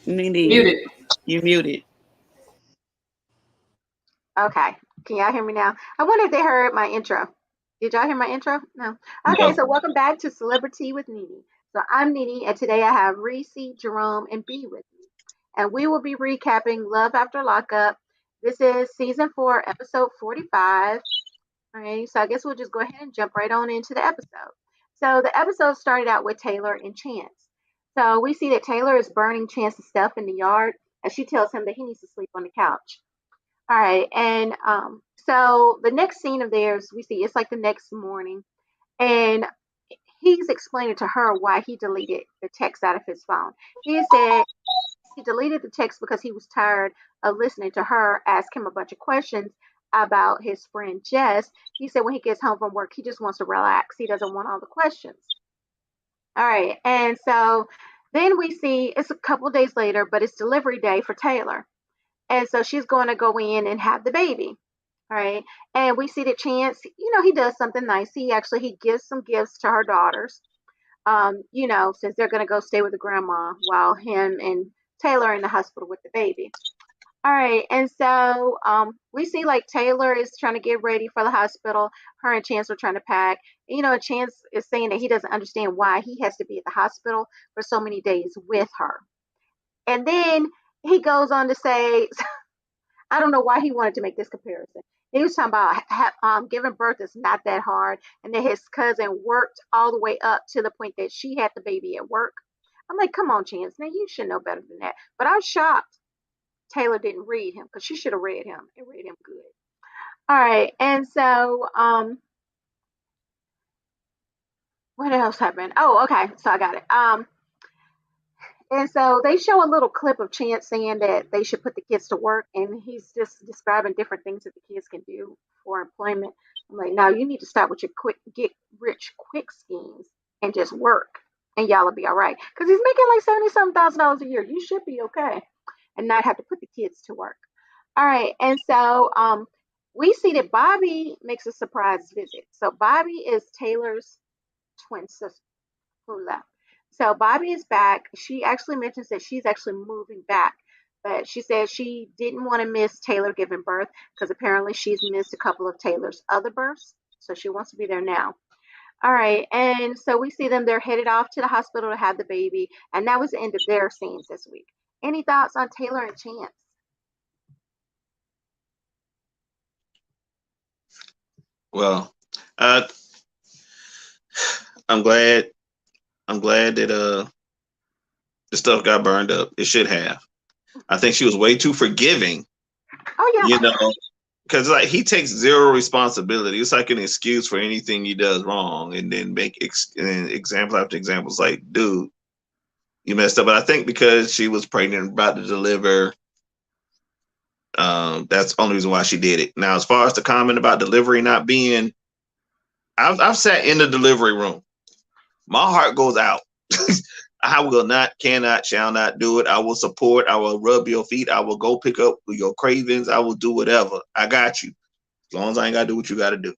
Nene, Muted. you muted. Okay. Can y'all hear me now? I wonder if they heard my intro. Did y'all hear my intro? No. Okay, No. so welcome back to Celebrity with Nene. So I'm Nene, and today I have Reese, Jerome, and B with me. And we will be recapping Love After Lockup. This is season 4, episode 45. All right, so I guess we'll just go ahead and jump right on into the episode. So the episode started out with Taylor and Chance. So we see that Taylor is burning Chance's stuff in the yard, and she tells him that he needs to sleep on the couch. All right, and so the next scene of theirs, we see it's like the next morning, and he's explaining to her why he deleted the text out of his phone. He said he deleted the text because he was tired of listening to her ask him a bunch of questions about his friend Jess. He said when he gets home from work, he just wants to relax. He doesn't want all the questions. All right, and so then we see it's a couple of days later, but it's delivery day for Taylor. And so she's going to go in and have the baby. All right. And we see that Chance, he does something nice. He gives some gifts to her daughters, since they're going to go stay with the grandma while him and Taylor are in the hospital with the baby. All right. And so we see like Taylor is trying to get ready for the hospital. Her and Chance are trying to pack. Chance is saying that he doesn't understand why he has to be at the hospital for so many days with her. And then he goes on to say, I don't know why he wanted to make this comparison. He was talking about giving birth is not that hard, and that his cousin worked all the way up to the point that she had the baby at work. I'm like, come on, Chance. Now you should know better than that. But I'm shocked Taylor didn't read him because she should have read him and read him good. All right, and so what else happened? Oh, okay, so I got it. And so they show a little clip of Chance saying that they should put the kids to work, and he's just describing different things that the kids can do for employment. I'm like, no, you need to stop with your quick get rich quick schemes and just work, and y'all will be all right. Because he's making like $77,000 a year. You should be okay, and not have to put the kids to work. All right, and so we see that Bobby makes a surprise visit. So Bobby is Taylor's twin sister who left. So Bobby is back. She actually mentions that she's actually moving back, but she says she didn't want to miss Taylor giving birth because apparently she's missed a couple of Taylor's other births. So she wants to be there now. All right. And so we see them. They're headed off to the hospital to have the baby. And that was the end of their scenes this week. Any thoughts on Taylor and Chance? Well, uh, I'm glad. I'm glad that the stuff got burned up. It should have. I think she was way too forgiving. Oh, You yeah. know, because like he takes zero responsibility. It's like an excuse for anything he does wrong, and then make and example after example. It's like, dude, you messed up. But I think because she was pregnant, about to deliver, that's the only reason why she did it. Now, as far as the comment about delivery not being, I've sat in the delivery room. My heart goes out. I will not, cannot, shall not do it. I will support. I will rub your feet. I will go pick up your cravings. I will do whatever. I got you. As long as I ain't got to do what you got to do.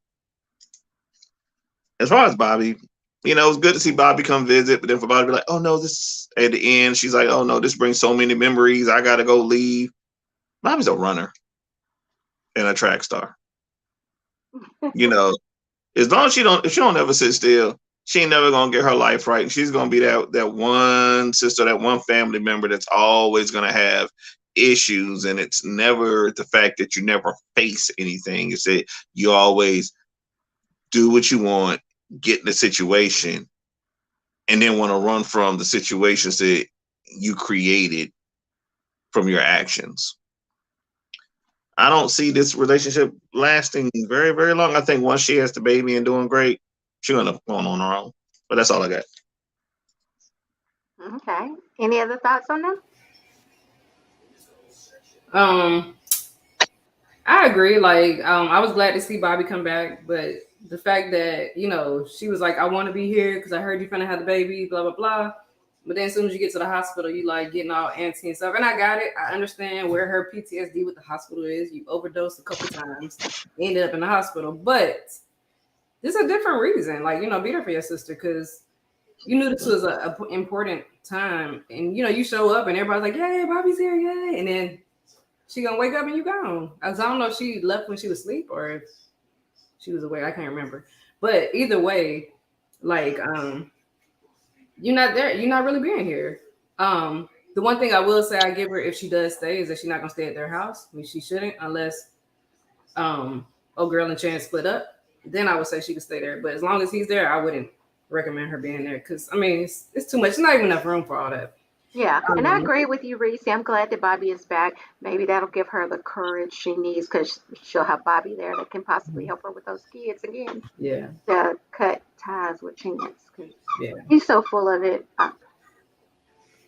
As far as Bobby, it's good to see Bobby come visit, but then for Bobby to be like, oh no, this at the end, she's like, oh no, this brings so many memories. I got to go leave. Bobby's a runner and a track star. You know, as long as if she don't ever sit still, she ain't never gonna get her life right. She's gonna be that one sister, that one family member that's always gonna have issues, and it's never the fact that you never face anything. It's that you always do what you want, get in the situation, and then want to run from the situations that you created from your actions. I don't see this relationship lasting very, very long. I think once she has the baby and doing great, she's gonna go on her own. But that's all I got. Okay. Any other thoughts on them? Um, I agree. Like, I was glad to see Bobby come back, but the fact that she was like, "I want to be here because I heard you finna have the baby," blah blah blah. But then as soon as you get to the hospital, you like getting all antsy and stuff. And I got it. I understand where her PTSD with the hospital is. You overdosed a couple times, ended up in the hospital. But there's a different reason. Like, be there for your sister because you knew this was a important time, and you know you show up and everybody's like, "Yay, Bobby's here, yay!" And then she gonna wake up and you gone. As I don't know if she left when she was asleep or if she was awake. I can't remember. But either way, like you're not there. You're not really being here. The one thing I will say I give her if she does stay is that she's not gonna stay at their house. I mean, she shouldn't unless um old girl and Chance split up. Then I would say she could stay there. But as long as he's there, I wouldn't recommend her being there because I mean it's too much. It's not even enough room for all that. Yeah, and I Um, agree with you, Reese. I'm glad that Bobby is back. Maybe that'll give her the courage she needs because she'll have Bobby there that can possibly help her with those kids again yeah, to cut ties with Chance because yeah, he's so full of it.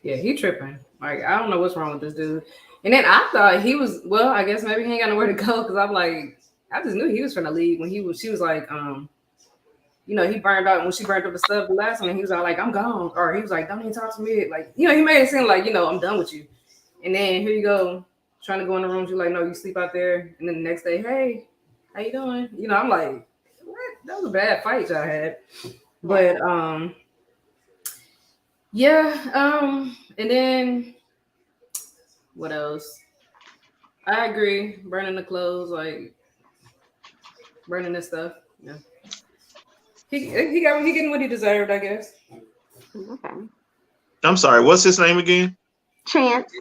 yeah. He tripping. Like I don't know what's wrong with this dude. And then I thought he was well. I guess maybe he ain't got nowhere to go because I'm like I just knew he was trying to leave when he was. She was like you know, he burned out when she burned up the stuff the last one. And he was all like, "I'm gone," or he was like, "Don't even talk to me." Like, you know, he made it seem like, you know, I'm done with you. And then here you go, trying to go in the rooms. You're like, "No, you sleep out there." And then the next day, "Hey, how you doing?" You know, I'm like, "What? That was a bad fight y'all had." Yeah. But yeah, and then what else? I agree. Burning the clothes, like burning this stuff. Yeah, he getting what he deserved, I guess. Okay. I'm sorry, what's his name again? Chance.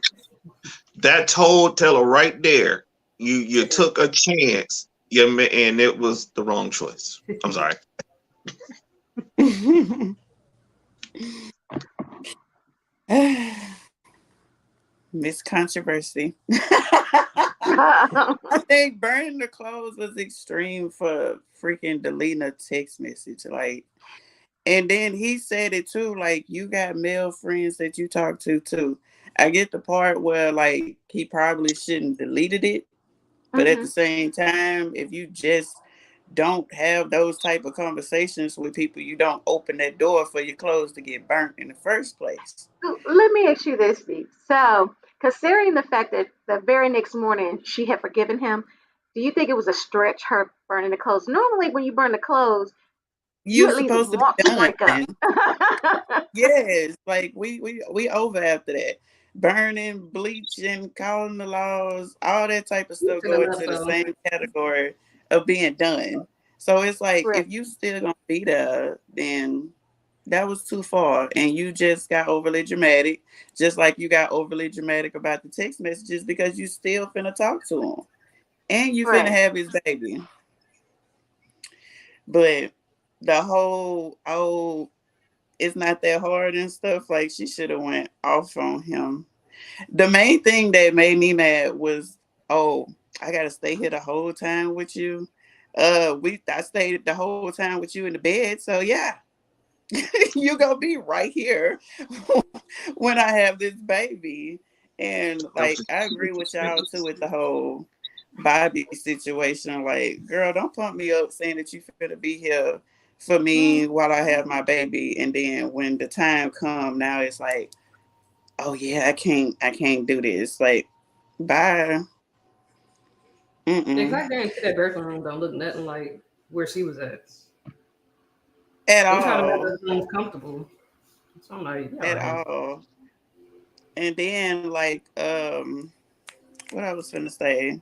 That told teller right there. You took a chance, and it was the wrong choice. I'm sorry. Miss Controversy. I think burning the clothes was extreme for freaking deleting a text message. Like, and then he said it too, like, you got male friends that you talk to too. I get the part where like he probably shouldn't deleted it, but at the hmm same time, if you just don't have those type of conversations with people, you don't open that door for your clothes to get burnt in the first place. Let me ask you this, Steve. So, considering the fact that the very next morning she had forgiven him, do you think it was a stretch her burning the clothes? Normally, when you burn the clothes, you You at least supposed to be want to done. break up. Yes, like we over after that. Burning, bleaching, calling the laws, all that type of You stuff should have go left into the though. same category of being done. So it's like Right. if you still gonna be there, then that was too far. And you just got overly dramatic, just like you got overly dramatic about the text messages because you still finna talk to him. And you finna Right. have his baby. But the whole it's not that hard and stuff. Like she should have went off on him. The main thing that made me mad was, oh, I gotta stay here the whole time with you. I stayed the whole time with you in the bed. So yeah, you gonna be right here when I have this baby. And like I agree with y'all too with the whole Bobby situation. Like, girl, don't pump me up saying that you finna be here for me Mm. while I have my baby. And then when the time come, now it's like, oh yeah, I can't do this. Like, bye. Yeah, 'cause Mm-mm. I guarantee that birthing room don't look nothing like where she was at. At They trying to make all. those rooms comfortable. So I'm like, yeah, all At right. all. And then like what I was finna say,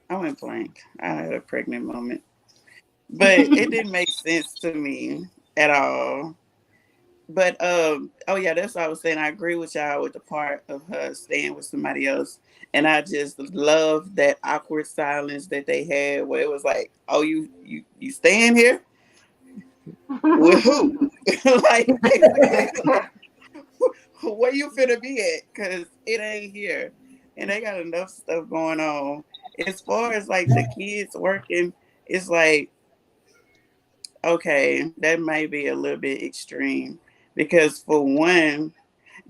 I went blank. I had a pregnant moment. But it didn't make sense to me at all. But oh yeah, that's what I was saying. I agree with y'all with the part of her staying with somebody else. And I just love that awkward silence that they had where it was like, oh, you staying here? With who? Like where you finna be at? Cause it ain't here. And they got enough stuff going on. As far as like the kids working, it's like, okay, that might be a little bit extreme. Because for one,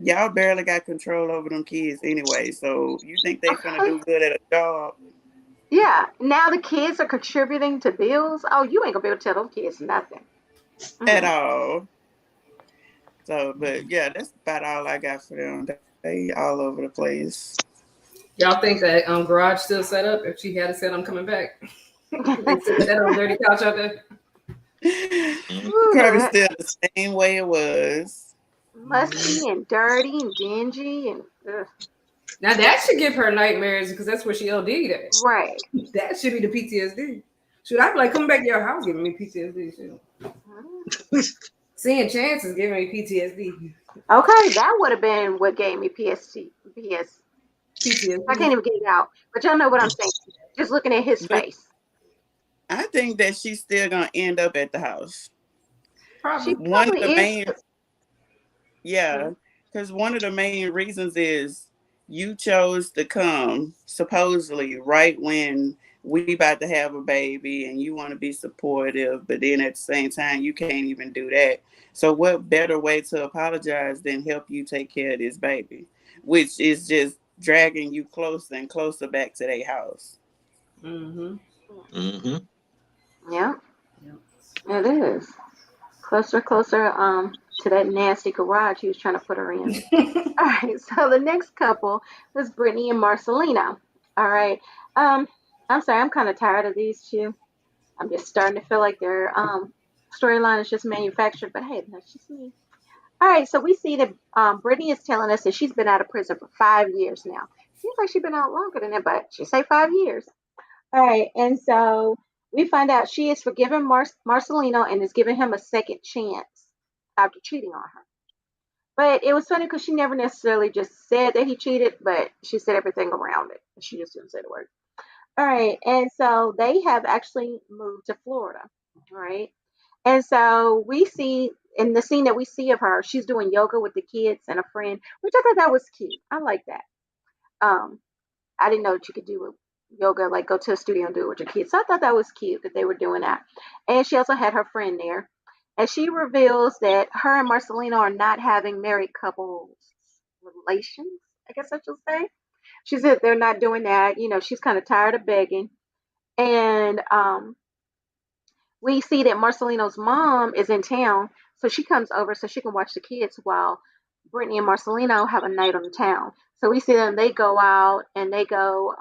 y'all barely got control over them kids anyway. So you think they finna do good at a job Yeah. Now the kids are contributing to bills. Oh, you ain't gonna be able to tell those kids nothing. at Mm. all? So, but yeah, that's about all I got for them. They all over the place. Y'all think that garage still set up? If she had it said I'm coming back, they still got that old dirty couch out there. Ooh, Probably still the same way it was. musty and dirty and dingy and ugh. Now that should give her nightmares because that's where she OD'd at. Right. That should be the PTSD. Should I be like coming back to your house giving me PTSD? Shoot. Mm. Seeing Chance is giving me PTSD. Okay, that would have been what gave me PS. I PTSD. can't even get it out, but y'all know what I'm saying. Just looking at his But face. I think that she's still gonna end up at the house. She Probably. One of probably the is. main, yeah, because one of the main reasons is you chose to come supposedly right when we about to have a baby and you want to be supportive, but then at the same time you can't even do that. So what better way to apologize than help you take care of this baby, which is just dragging you closer and closer back to their house. Mm-hmm. Mm-hmm. Yeah, Yep. it is. Closer, to that nasty garage he was trying to put her in. All right, so the next couple was Brittany and Marcelino. All right. Um, I'm sorry, I'm kind of tired of these two. I'm just starting to feel like their storyline is just manufactured, but hey, that's just me. All right, so we see that Brittany is telling us that she's been out of prison for 5 years now. Seems like she's been out longer than that, but she say 5 years. All right, and so we find out she is forgiving Marcelino and is giving him a second chance after cheating on her. But it was funny because she never necessarily just said that he cheated, but she said everything around it. She just didn't say the word. All right, and so they have actually moved to Florida. All right, and so we see in the scene that we see of her, she's doing yoga with the kids and a friend, which I thought that was cute. I like that. Um, I didn't know that you could do yoga, like go to a studio and do it with your kids. So I thought that was cute that they were doing that. And she also had her friend there. And she reveals that her and Marcelino are not having married couples relations, I guess I should say. She said they're not doing that. You know, she's kind of tired of begging. And we see that Marcelino's mom is in town. So she comes over so she can watch the kids while Brittany and Marcelino have a night on the town. So we see them, they go out and they go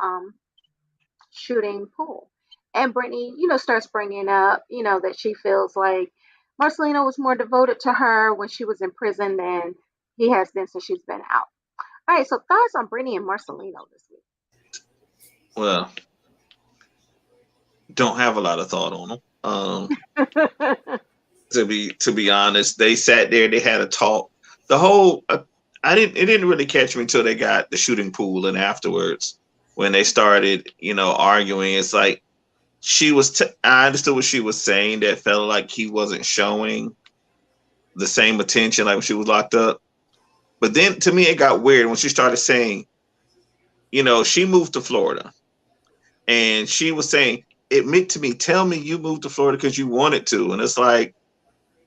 shooting pool. And Brittany, starts bringing up, that she feels like Marcelino was more devoted to her when she was in prison than he has been since she's been out. All right, so thoughts on Brittany and Marcelino this Well, don't have a lot of thought on them. week. To be honest, they sat there, they had a talk. The whole I didn't it didn't really catch me until they got the shooting pool and afterwards when they started, arguing. It's like I understood what she was saying, that felt like he wasn't showing the same attention like when she was locked up. But then to me it got weird when she started saying, she moved to Florida and she was saying, admit to me, tell me you moved to Florida because you wanted to. And it's like,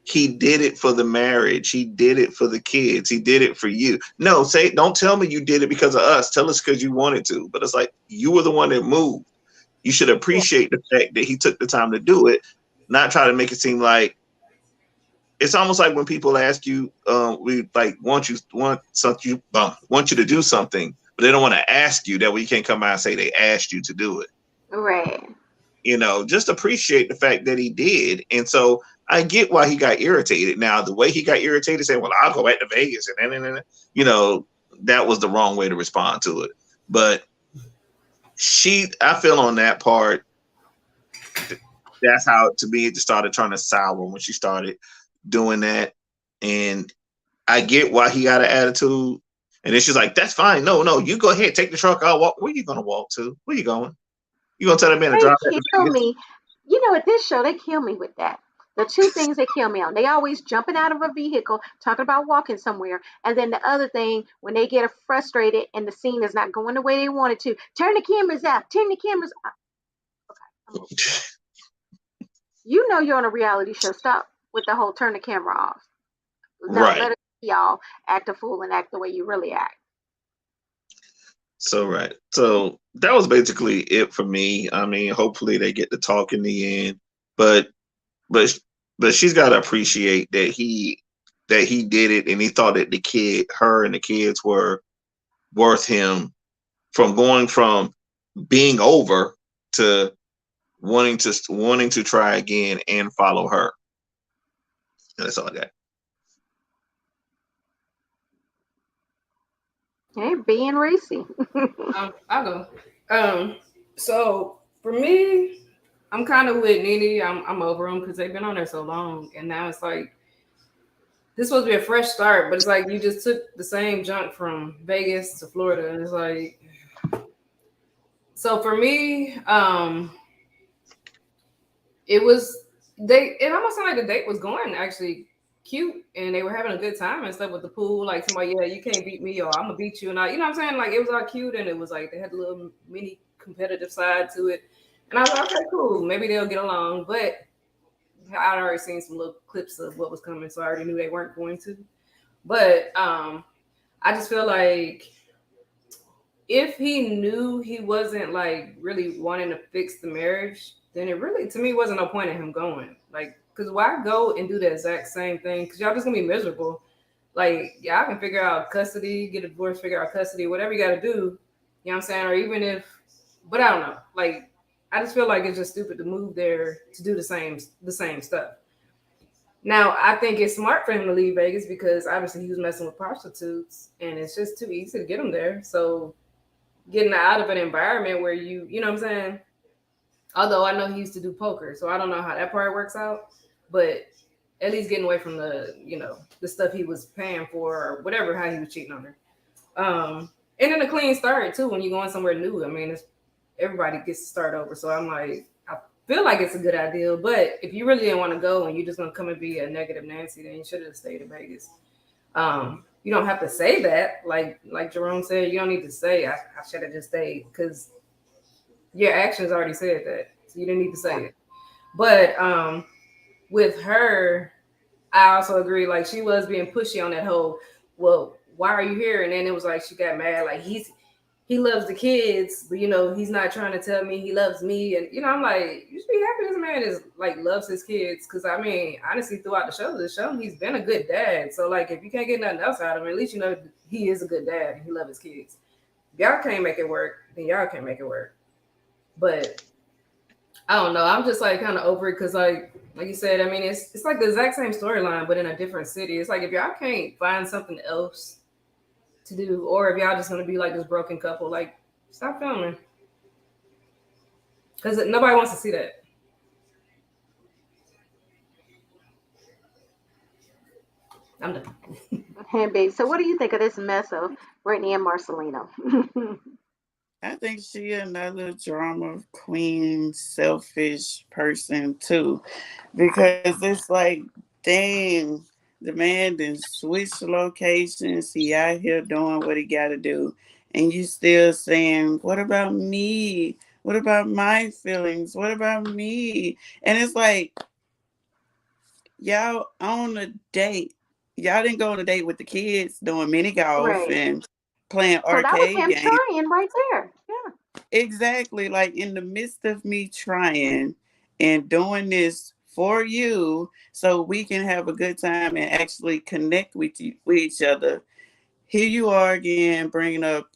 he did it for the marriage. He did it for the kids. He did it for you. No, don't tell me you did it because of us. Tell us because you wanted to. But it's like, you were the one that moved. You should Yeah, appreciate the fact that he took the time to do it, not try to make it seem like it's almost like when people ask you, we like want you to do something, but they don't want to ask you. That way you can't come out and say they asked you to do it. right. Just appreciate the fact that he did. And so I get why he got irritated. Now, the way he got irritated, saying, well, I'll go back to Vegas, and that was the wrong way to respond to it. But I feel on that part, that's how, to me, it just started turning sour when she started doing that. And I get why he got an attitude. And then she's like, that's fine. No, no, you go ahead, take the truck. I'll walk. Where you going to walk to? Where you going? You going to tell that man to drive back They to kill Vegas? me. At this show, they kill me with that. The two things they kill me on. They always jumping out of a vehicle, talking about walking somewhere. And then the other thing, when they get frustrated and the scene is not going the way they wanted to, turn the cameras out, turn the cameras out. Okay, I'm over. You're on a reality show. Stop with the whole turn the camera off. No, Right. let us y'all act a fool and act the way you really act. So right. So that was basically it for me. I mean, hopefully they get to talk in the end. But but but she's gotta appreciate that he did it and he thought that her and the kids were worth him, from going from being over to wanting to try again and follow her. And that's all I got. Hey, B and Reese. I'll go. Um, so for me, I'm kind of with Nene. I'm over them because they've been on there so long, and now it's like this supposed to be a fresh start, but it's like you just took the same junk from Vegas to Florida, and it's like so for me, it was they. It almost sounded like the date was going actually cute, and they were having a good time and stuff with the pool. Like somebody, yeah, you can't beat me, or I'm gonna beat you, and I, you know what I'm saying? Like it was all cute, and it was like they had a little mini competitive side to it, and I was like, okay, cool, maybe they'll get along. But I'd already seen some little clips of what was coming, so I already knew they weren't going to. But I just feel like if he knew he wasn't like really wanting to fix the marriage, then it really to me wasn't no point in him going. Like, cause why go and do the exact same thing? Cause y'all just gonna be miserable. Like, y'all can figure out custody, get a divorce, figure out custody, whatever you gotta do. You know what I'm saying? Or even if, but I don't know. Like, I just feel like it's just stupid to move there to do the same stuff. Now, I think it's smart for him to leave Vegas because obviously he was messing with prostitutes, and it's just too easy to get him there. So getting out of an environment where you know what I'm saying? Although I know he used to do poker, so I don't know how that part works out, but at least getting away from the stuff he was paying for or whatever, how he was cheating on her. And then a clean start too when you're going somewhere new. I mean, everybody gets to start over. So I'm like, I feel like it's a good idea, but if you really didn't want to go and you're just gonna come and be a negative Nancy, then you should have stayed in Vegas. You don't have to say that, like Jerome said. You don't need to say I should have just stayed because your actions already said that, so you didn't need to Yeah, say it. But with her, I also agree. Like she was being pushy on that whole, well, why are you here? And then it was like she got mad. Like he loves the kids, but he's not trying to tell me he loves me. And I'm like, you should be happy this man is like loves his kids. Cause I mean, honestly, throughout the show, he's been a good dad. So like if you can't get nothing else out of him, at least he is a good dad and he loves his kids. If y'all can't make it work, then y'all can't make it work. But I don't know. I'm just like kind of over it because like you said, I mean it's like the exact same storyline, but in a different city. It's like if y'all can't find something else to do, or if y'all just gonna be like this broken couple, like stop filming because nobody wants to see that. I'm done. hey, B. So, what do you think of this mess of Brittany and Marcelino? I think she another drama queen, selfish person too, because it's like, dang, the man then switch locations. He out here doing what he got to do, and you still saying, "What about me? What about my feelings? What about me?" And it's like y'all on a date. Y'all didn't go on a date with the kids doing mini golf Right. and playing So that was arcade him games. trying right there. Yeah. Exactly. Like in the midst of me trying and doing this for you so we can have a good time and actually connect with each other. Here you are again bringing up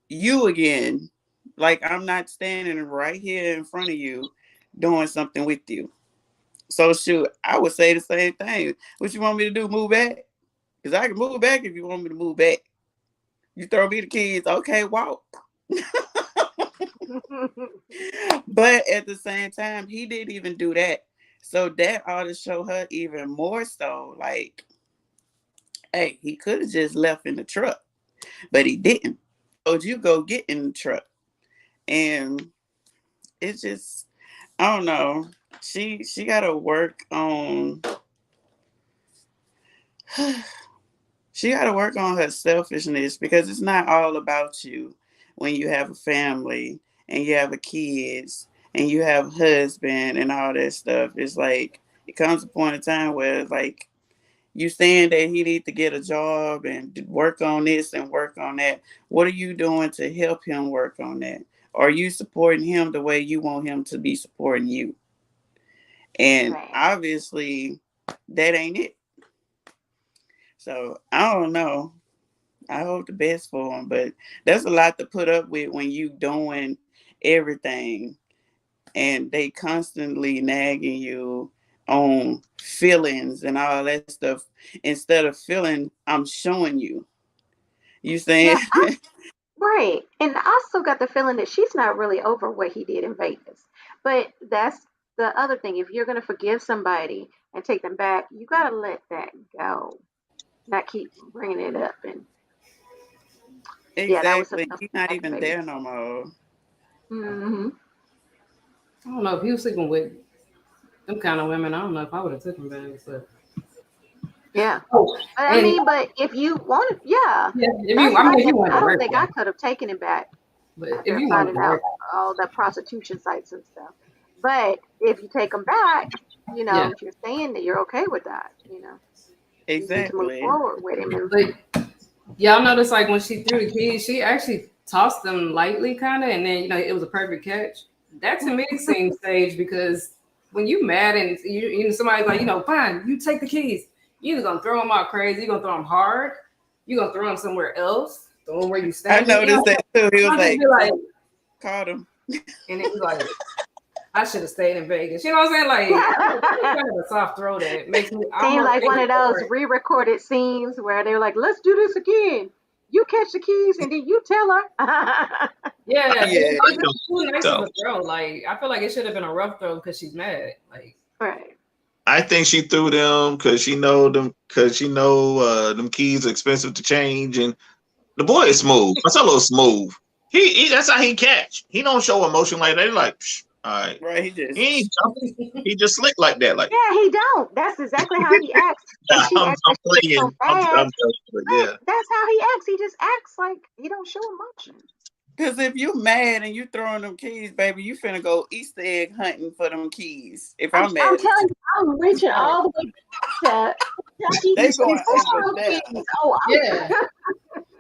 you again. Like I'm not standing right here in front of you doing something with you. So shoot, I would say the same thing. What you want me to do? Move back? Because I can move back if you want me to move back. You throw me the keys, okay, walk. But at the same time, he didn't even do that. So that ought to show her even more so. Like, hey, he could have just left in the truck, but he didn't. Told you go get in the truck. And it's just, I don't know. She gotta work on she gotta work on her selfishness because it's not all about you when you have a family and you have a kids and you have a husband and all that stuff. It's like it comes a point in time where it's like you saying that he need to get a job and work on this and work on that. What are you doing to help him work on that? Are you supporting him the way you want him to be supporting you? And Right. obviously that ain't it. So I don't know. I hope the best for him, but that's a lot to put up with when you doing everything and they constantly nagging you on feelings and all that stuff. Instead of feeling, I'm showing you. You saying? Yeah, right. And I also got the feeling that she's not really over what he did in Vegas. But that's the other thing. If you're going to forgive somebody and take them back, you got to let that go, not keep bringing it up. And yeah, that was Exactly. something else He's not back in even Vegas. there no more. Hmm. I don't know if he was sleeping with them kind of women. I don't know if I would have took him back. So. Yeah. Oh, But I and mean, but if you wanted, yeah, yeah, if that's you, I my mean, if thing. you want I to don't work think I that, could have taken him back but if after you wanted finding to out work, all the prostitution sites and stuff. But if you take them back, yeah. you're saying that you're okay with that. You need to move Exactly. forward with him. And But y'all notice like when she threw the keys, she actually tossed them lightly, kind of, and then it was a perfect catch. That to me seems staged because when you mad and somebody's like, fine, you take the keys. You either gonna throw them out crazy, you gonna throw them hard, you gonna throw them somewhere else, throw them where you I standing. noticed that too. He was I'll just like, be like, caught him. and then be like, I should have stayed in Vegas. You know what I'm saying? Like, I don't know, it's kind of a soft throw that makes me seemed almost like think one of it's those work. re-recorded scenes where they're like, "Let's do this again. You catch the keys and then you tell her." Yeah, but Yeah. it's just too nice of So a throw. Like, I feel like it should have been a rough throw because she's mad. Like, Right. I think she threw them because she know them keys are expensive to change, and the boy is smooth. That's a little smooth. He that's how he catch. He don't show emotion like that. He like, psh, all right. Right. He He ain't just jumping. He just slick like that. Like Yeah, he don't. That's exactly how he acts. And she I'm acts like she was so playing. bad, I'm just, but yeah. that's how he acts. He just acts like he don't show emotion. because if you mad and you throwing them keys, baby, you finna go Easter egg hunting for them keys. If I'm, I'm I'm mad at telling you, you, I'm reaching right. all the way back to Jackie they and going over Sarah there. keys. Oh, Yeah.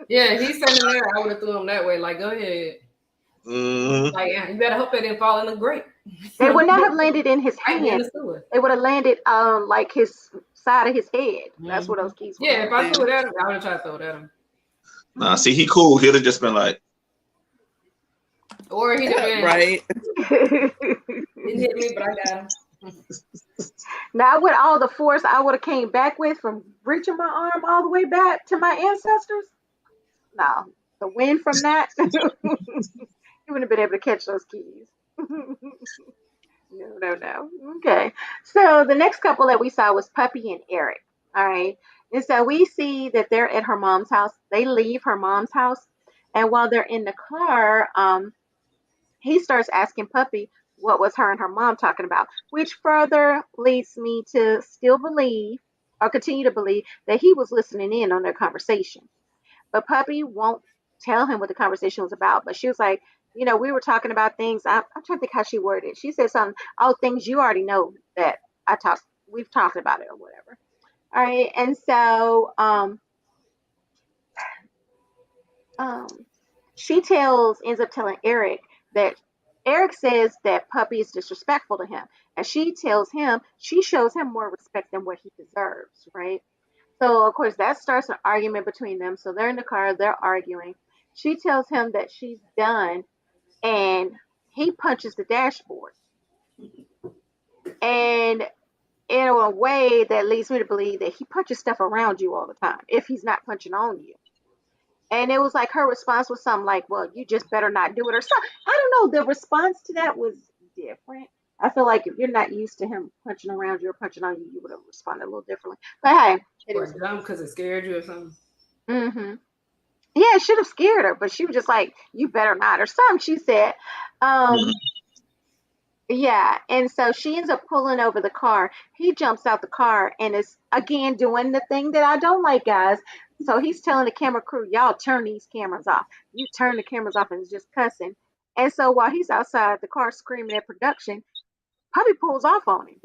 Yeah, he's standing there. I would have threw him that way. Like, go ahead. Mm-hmm. Like, you better hope they didn't fall in the grate. they would not Right have landed in his in hand. the sewer. They would have landed on like his side of his head. That's where Hmm. those keys would have Yeah, if I landed. threw Then it at him, I would have tried to throw it at him. Nah, see, he cool. He'd have just been like, Or he'd have been, right. didn't hit me, but I got him. Not with all the force I would have came back with from reaching my arm all the way back to my ancestors. No, the wind from that, you wouldn't have been able to catch those keys. No, no, no. Okay. So the next couple that we saw was Puppy and Eric. All right. And so we see that they're at her mom's house. They leave her mom's house. And while they're in the car, he starts asking Puppy what was her and her mom talking about, which further leads me to still believe or continue to believe that he was listening in on their conversation. But Puppy won't tell him what the conversation was about. But she was like, we were talking about things. I'm trying to think how she worded it. She said something, oh, things you already know that we've talked about it or whatever. All right. And so um, ends up telling Eric that Eric says that Puppy is disrespectful to him. And she shows him more respect than what he deserves, right? So, of course, that starts an argument between them. So they're in the car, they're arguing. She tells him that she's done, and he punches the dashboard. And in a way that leads me to believe that he punches stuff around you all the time if he's not punching on you. And it was like her response was something like, well, you just better not do it or something. I don't know. The response to that was different. I feel like if you're not used to him punching around you or punching on you, you would have responded a little differently. But hey, it is Or what dumb because it scared you or something. it is. Hmm. Yeah, it should have scared her, but she was just like, "You better not," or something. She said, mm-hmm. um, "Yeah." And so she ends up pulling over the car. He jumps out the car and is again doing the thing that I don't like, guys. So he's telling the camera crew, "Y'all turn these cameras off." You turn the cameras off and is just cussing. And so while he's outside the car screaming at production, Puppy pulls off on him.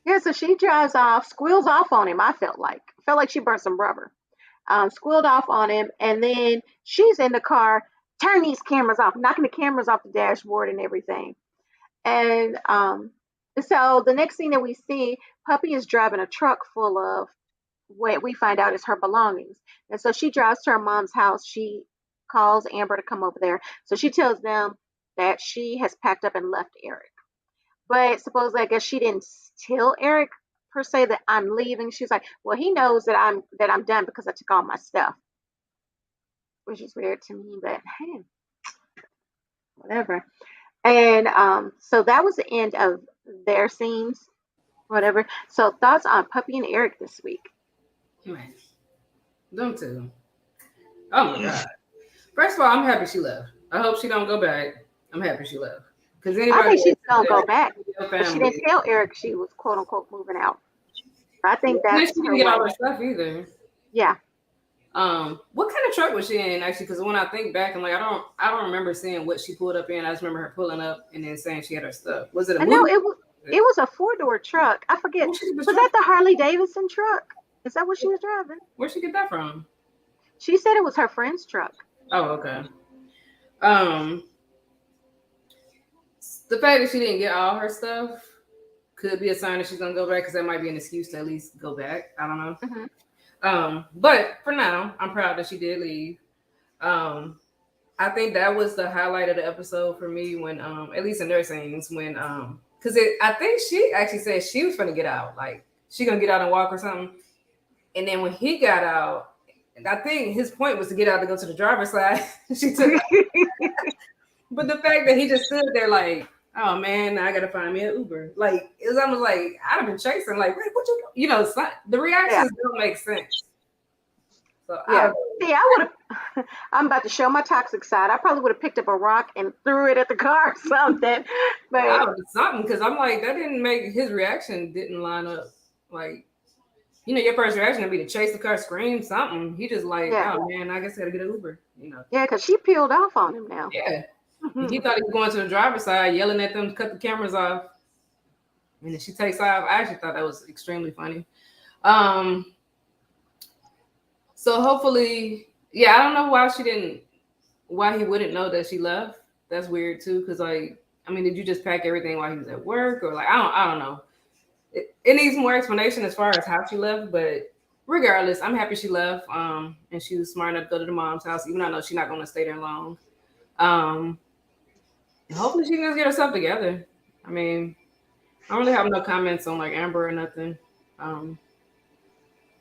Yeah, so she drives off, squeals off on him. Felt like she burnt some rubber. Squealed off on him, and then she's in the car, turn these cameras off, knocking the cameras off the dashboard and everything. And so the next thing that we see, Puppy is driving a truck full of what we find out is her belongings. And so she drives to her mom's house. She calls Amber to come over there. So she tells them that she has packed up and left Eric. But suppose I guess she didn't tell Eric per se that I'm leaving. She's like, well, he knows that I'm done because I took all my stuff, which is weird to me. But hey, whatever. And so that was the end of their scenes, whatever. So thoughts on Puppy and Eric this week? Man, them two. Oh my god. First of all, I'm happy she left. I hope she don't go back. I'm happy she left. Because I anybody think she's that's gonna go there, back, your but she didn't family. tell Eric she was quote unquote moving out. I think And then that's she her didn't get all way. her stuff either. Yeah. What kind of truck was she in actually? Because when I think back, I'm like, I don't remember seeing what she pulled up in. I just remember her pulling up and then saying she had her stuff. Was it a I know movie? it was a 4-door truck. I forget. Where she get the Was truck? that the Harley Davidson truck? Is that what she was driving? Where'd she get that from? She said it was her friend's truck. Oh, okay. Um, the fact that she didn't get all her stuff could be a sign that she's gonna go back because that might be an excuse to at least go back. I don't know. Hmm. But for now, I'm proud that she did leave. Um, I think that was the highlight of the episode for me when, at least in their scenes, when, because I think she actually said she was gonna get out, like she gonna get out and walk or something. And then when he got out, and I think his point was to get out to go to the driver's side. She took, but the fact that he just stood there like, oh man, now I gotta find me an Uber. Like it was almost like I'd have been chasing, like, Rick, what you know, it's not, the Yeah. reactions don't make sense. So I Yeah. don't know. See, I would have. I'm about to show my toxic side. I probably would have picked up a rock and threw it at the car or something. I But would something because I'm like that didn't make his reaction didn't line up. Like your first reaction would be to chase the car, scream something. He just like, yeah, oh man, I guess I gotta get an Uber. yeah, because she peeled off on him now. Yeah. And he thought he was going to the driver's side, yelling at them to cut the cameras off. And then she takes off. I actually thought that was extremely funny. Um, so hopefully, yeah, I don't know why he wouldn't know that she left. That's weird too, because like, I mean, did you just pack everything while he was at work, or like, I don't know. It needs more explanation as far as how she left, but regardless, I'm happy she left. And she was smart enough to go to the mom's house, even though I know she's not going to stay there long. And hopefully she can just get herself together. I mean, I don't really have no comments on like Amber or nothing. Um,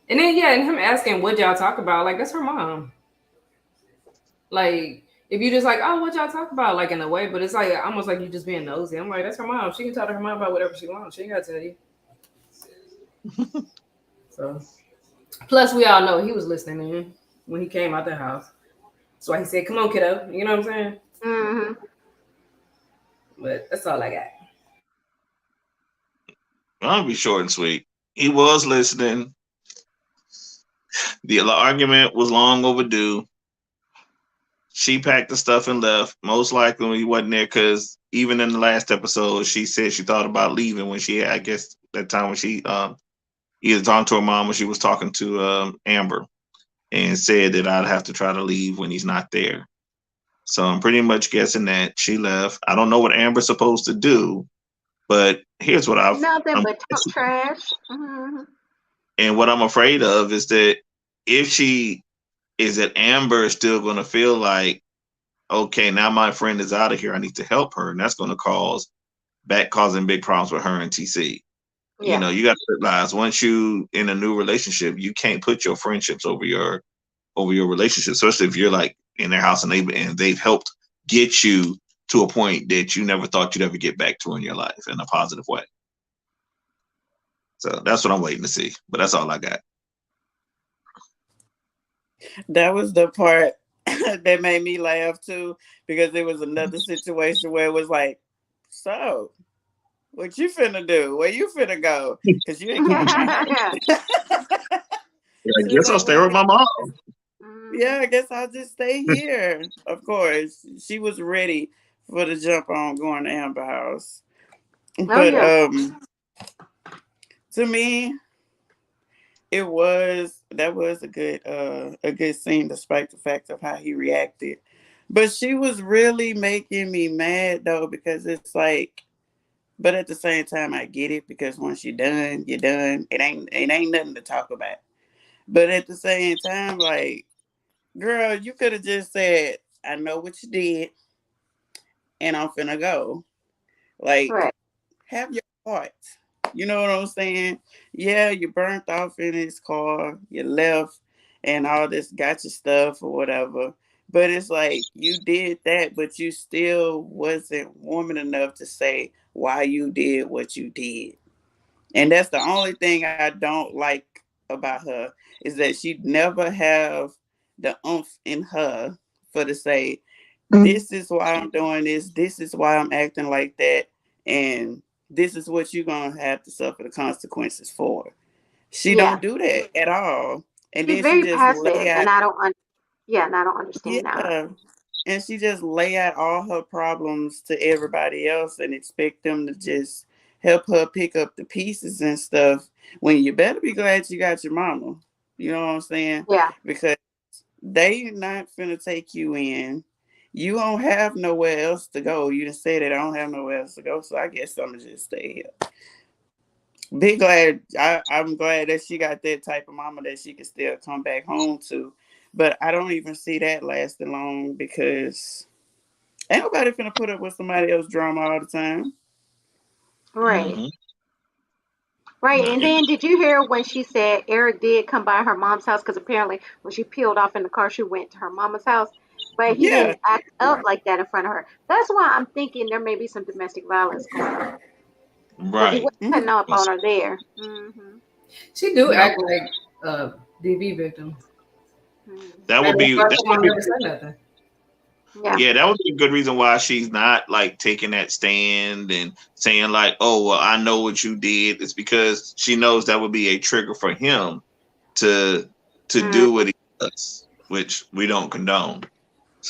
and then yeah, and him asking what y'all talk about, like that's her mom. Like if you just like, oh, what y'all talk about, like in a way, but it's like almost like you just being nosy. I'm like, that's her mom. She can talk to her mom about whatever she wants. She ain't gotta tell you. So plus we all know he was listening in when he came out the house. That's why he said, come on, kiddo. You know what I'm saying? Hmm. But that's all I got. I'll be short and sweet. He was listening. The argument was long overdue. She packed the stuff and left. Most likely he wasn't there because even in the last episode, she said she thought about leaving when she, I guess, that time when she either talking to her mom or she was talking to Amber and said that I'd have to try to leave when he's not there. So I'm pretty much guessing that she left. I don't know what Amber's supposed to do, but here's what Nothing I'm but talk trash. Hmm. and what I'm afraid of is that if she is that Amber is still going to feel like, okay, now my friend is out of here. I need to help her. And that's going to causing big problems with her and TC. Yeah. You got to realize once you in a new relationship, you can't put your friendships over your relationship, especially if you're like in their house and they've helped get you to a point that you never thought you'd ever get back to in your life in a positive way. So that's what I'm waiting to see. But that's all I got. That was the part that made me laugh too, because it was another situation where it was like, so what you finna do? Where you finna go? Because you ain't came back. Yeah. I She was guess I'll like, stay well, I with my guess, mom. Mhm. yeah, I guess I'll just stay here. Of course, she was ready for the jump on going to Amber House. Oh But yeah. to me, that was a good scene despite the fact of how he reacted. But she was really making me mad though, because it's like, but at the same time I get it, because once you're done, you're done. It ain't nothing to talk about. But at the same time, like, girl, you could have just said, I know what you did and I'm finna go. Like, Correct. have your heart. You know what I'm saying? Yeah, you burnt off in his car, you left, and all this gotcha stuff or whatever. But it's like you did that, but you still wasn't woman enough to say why you did what you did. And that's the only thing I don't like about her is that she never have the oomph in her for to say, this is why I'm doing this, this is why I'm acting like that, and this is what you're gonna have to suffer the consequences for. She Yeah, don't do that at all. And she's then she very just lay passive, out, and I don't. Yeah, and I don't understand that. yeah, and she just lay out all her problems to everybody else and expect them to just help her pick up the pieces and stuff. When you better be glad you got your mama. You know what I'm saying? Yeah, Because they not finna take you in. You don't have nowhere else to go. You just said that I don't have nowhere else to go, so I guess I'm gonna just stay here. Be glad. I'm glad that she got that type of mama that she can still come back home to. But I don't even see that lasting long because ain't nobody finna put up with somebody else's drama all the time. right. Mm-hmm. Right, and then did you hear when she said Eric did come by her mom's house? Because apparently when she peeled off in the car, she went to her mama's house, but he Yeah, didn't act up like that in front of her. That's why I'm thinking there may be some domestic violence going on because he Right. wasn't cutting mm-hmm. up on her there. Hmm. She do Nope. act like a DV victim, That and would that's be why that she would won't be never say nothing. Yeah, yeah, that would be a good reason why she's not like taking that stand and saying like, "Oh, well, I know what you did." It's because she knows that would be a trigger for him to do mm, what he does, which we don't condone.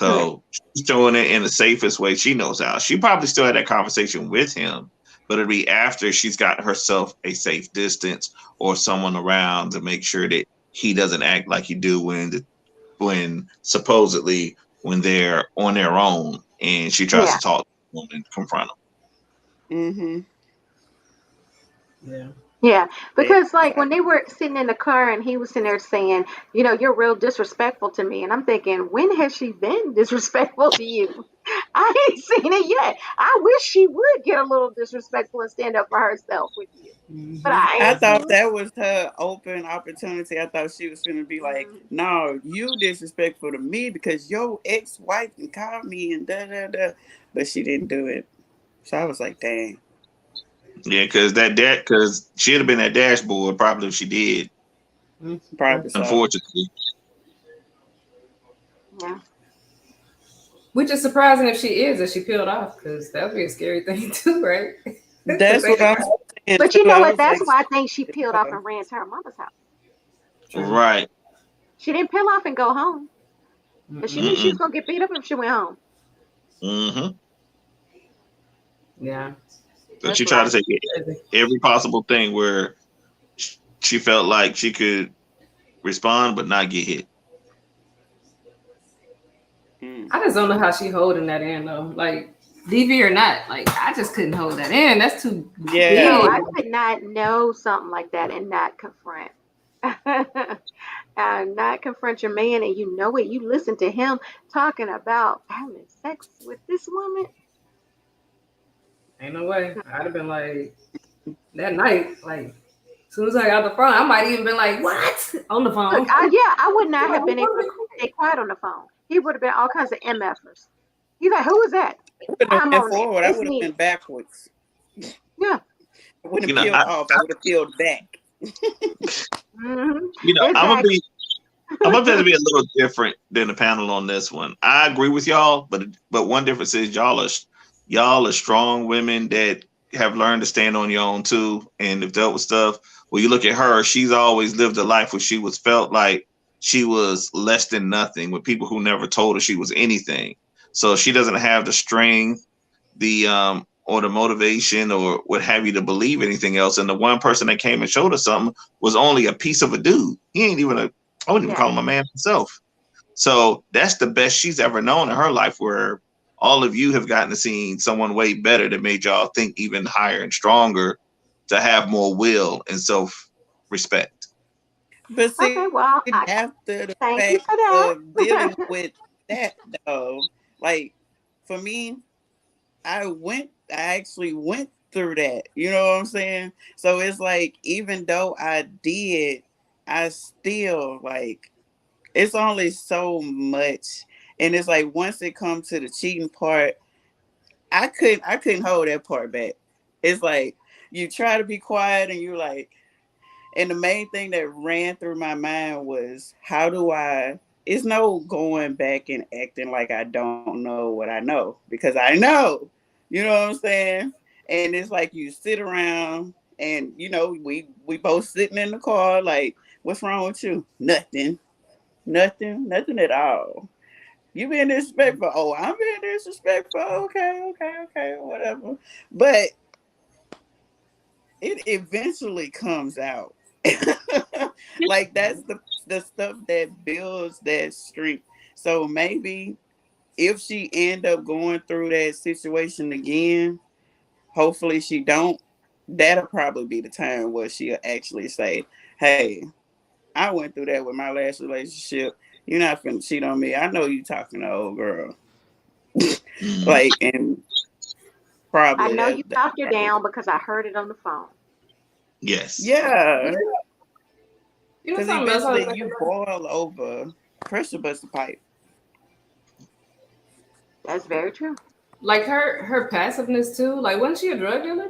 right. So she's doing it in the safest way she knows how. She probably still had that conversation with him, but it'll be after she's got herself a safe distance or someone around to make sure that he doesn't act like he do when supposedly when they're on their own and she tries Yeah, to talk to them and confront them. Mm-hmm. Yeah. yeah. Because like when Exactly. they were sitting in the car and he was sitting there saying, you're real disrespectful to me, and I'm thinking, when has she been disrespectful to you? I ain't seen it yet. I wish she would get a little disrespectful and stand up for herself with you. But Hmm. I I ain't thought seen it. that was her open opportunity. I thought she was gonna be like, Mm, "No, you disrespectful to me because your ex-wife can call me and da da da," but she didn't do it. So I was like, "Dang, Yeah, because she'd have been that dashboard probably if she did. probably so." Unfortunately, yeah. Which is surprising if she is, that she peeled off, because that would be a scary thing too, right? To That's think what I'm about. saying But you too. know I what? was That's like, why I think she peeled off uh, and ran to her mama's house. True. right? She didn't peel off and go home because she Mm-mm. knew she was Mm-mm. gonna get beat up if she went home. Mm-hmm. Yeah. So That's she what tried I to say Crazy. every possible thing where she felt like she could respond but not get hit. mm. I just don't know how she holding that in though. Like DV or not, like I just couldn't hold that in. That's too No, Yeah, big. I could not know something like that and not confront. Not confront your man, and you know it. You listen to him talking about having sex with this woman. Ain't no way. I'd have been like that night, like as soon as I got the phone, I might even been like, "What?" on the Look, phone. yeah, I would not Like, have been able to stay quiet on the phone. He would have been all kinds of MFers. He's like, "Who is that?" I wouldn't have I'm been on it. forward. I It's would have me. been backwards. Yeah. I wouldn't You have know, peeled off. I would have peeled back. I'm gonna Exactly. be I'm gonna try to be a little different than the panel on this one. I agree with y'all, but one difference is y'all are strong women that have learned to stand on your own too, and have dealt with stuff. When you look at her, she's always lived a life where she was felt like she was less than nothing with people who never told her she was anything. So she doesn't have the strength, the or the motivation or what have you to believe anything else. And the one person that came and showed her something was only a piece of a dude. He ain't even a I wouldn't even Yeah. call him a man himself. So that's the best she's ever known in her life, where all of you have gotten to see someone way better that made y'all think even higher and stronger to have more will and self respect. But Okay. see, Well, after the thank you fact for that. of dealing with that though, like for me, I actually went through that. You know what I'm saying? So it's like, even though I did, I still like, it's only so much. And it's like, once it comes to the cheating part, I couldn't hold that part back. It's like, you try to be quiet and you're like, and the main thing that ran through my mind was, how do I, it's no going back and acting like I don't know what I know, because I know. You know what I'm saying? And it's like, you sit around and, we both sitting in the car like, what's wrong with you? Nothing. Nothing at all. You being disrespectful. Oh, I'm being disrespectful. Okay, whatever. But it eventually comes out. Like, that's the stuff that builds that strength. So maybe if she end up going through that situation again, hopefully she don't. That'll probably be the time where she'll actually say, "Hey, I went through that with my last relationship. You're not finna cheat on me. I know you talking to old girl." Mhm. Like, and I probably know you that talked her probably, down because I heard it on the phone. Yes. yeah. Because Something else I was eventually thinking you about? boil over, pressure bust the pipe. That's very true. Like her passiveness too. Like, wasn't she a drug dealer?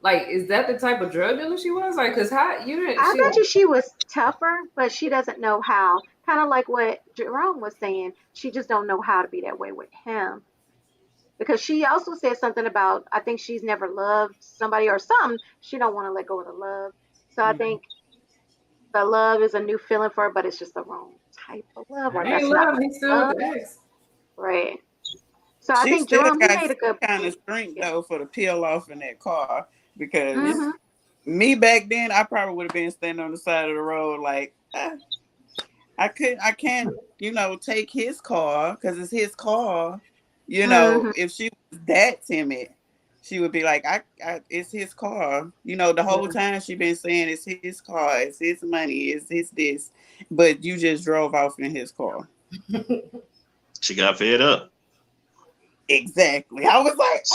Like, is that the type of drug dealer she was? Like, cause how you didn't I she? bet you she was tougher, but she doesn't know how. Kind of like what Jerome was saying. She just don't know how to be that way with him. Because she also said something about, I think she's never loved somebody or something. She don't want to let go of the love. So I Mhm. think the love is a new feeling for her, but it's just the wrong type of love, or Ain't that's not love. He's still with love. the ex. Right. So I She think still Jerome, he got made a some good kind of point. strength Yeah. though for the peel off in that car, because Hmm. me back then, I probably would have been standing on the side of the road like, I can't, take his car because it's his car. Hmm. If she was that timid, she would be like, it's his car. The whole time she been saying it's his car, it's his money, it's his this, but you just drove off in his car. She got fed up. Exactly. I was like,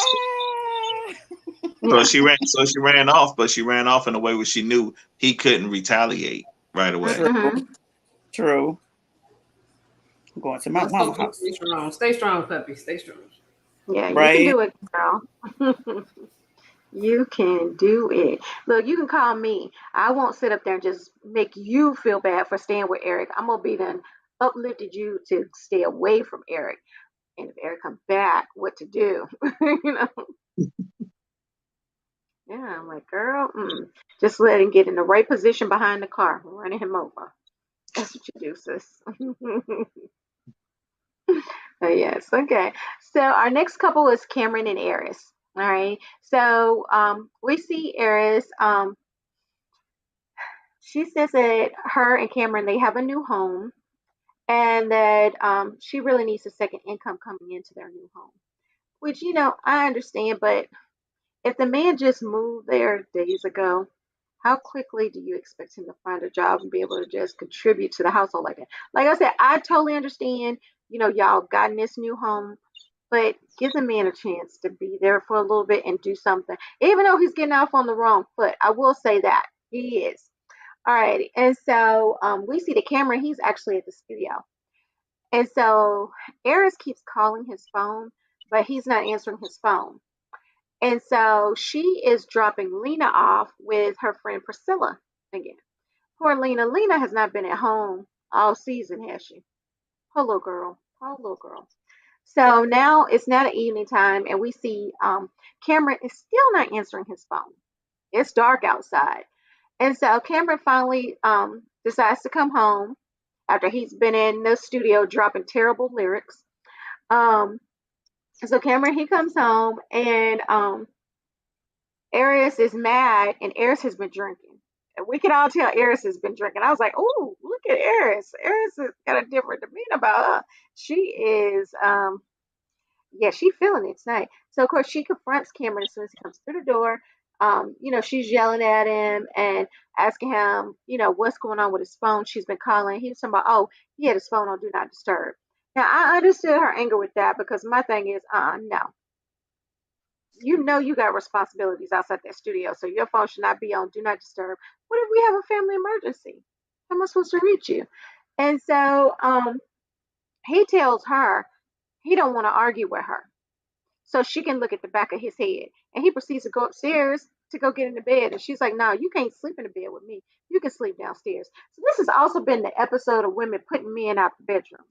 Yeah. So she ran off, but she ran off in a way where she knew he couldn't retaliate right away. true, Hmm. true. I'm going to my Let's mama hope she house, stays strong. Stay strong, puppy. Stay strong. Yeah, you can right? do it, girl. You can do it. Look, you can call me. I won't sit up there and just make you feel bad for staying with Eric. I'm gonna be then uplifted you to stay away from Eric. And if Eric comes back, what to do? you know? Yeah, I'm like, girl, just let him get in the right position behind the car, running him over. That's what you do, sis. But yes, okay. So our next couple is Cameron and Eris. All right. So we see Eris. She says that her and Cameron they have a new home, and that she really needs a second income coming into their new home. Which I understand, but if the man just moved there days ago, how quickly do you expect him to find a job and be able to just contribute to the household like that? Like I said, I totally understand. Y'all got in this new home, but give the man a chance to be there for a little bit and do something. Even though he's getting off on the wrong foot, I will say that he is. All right, and so we see the camera. He's actually at the studio, and so Eris keeps calling his phone, but he's not answering his phone. And so she is dropping Lena off with her friend Priscilla again. Poor Lena. Lena has not been at home all season, has she? Poor little girl. Poor little girl. So now it's not an evening time, and we see Cameron is still not answering his phone. It's dark outside. And so Cameron finally decides to come home after he's been in the studio dropping terrible lyrics. Um, so Cameron, he comes home, and Aries is mad, and Aries has been drinking. And we can all tell Aries has been drinking. I was like, oh, look at Aries. Aries has got a different demeanor about her. She is, yeah, she feeling it tonight. So of course she confronts Cameron as soon as he comes through the door. She's yelling at him and asking him, what's going on with his phone. She's been calling. He's talking about, oh, he had his phone on do not disturb. Now I understood her anger with that because my thing is, no, You know you got responsibilities outside that studio, so your phone should not be on do not disturb. What if we have a family emergency? How am I supposed to reach you? And so he tells her he don't want to argue with her, so she can look at the back of his head. And he proceeds to go upstairs to go get in the bed. And she's like, "No, you can't sleep in the bed with me. You can sleep downstairs." So this has also been the episode of women putting men out the bedroom.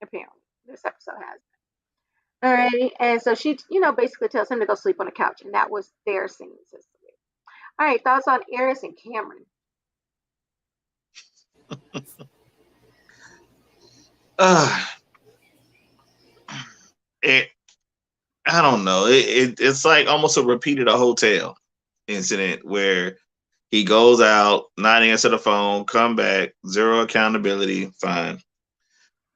Apparently, this episode has. Alrighty, and so she, basically tells him to go sleep on the couch, and that was their scene. All right, thoughts on Eris and Cameron? Uh, it, I don't know. It's like almost a repeated a hotel incident where he goes out, not answer the phone, come back, zero accountability, fine.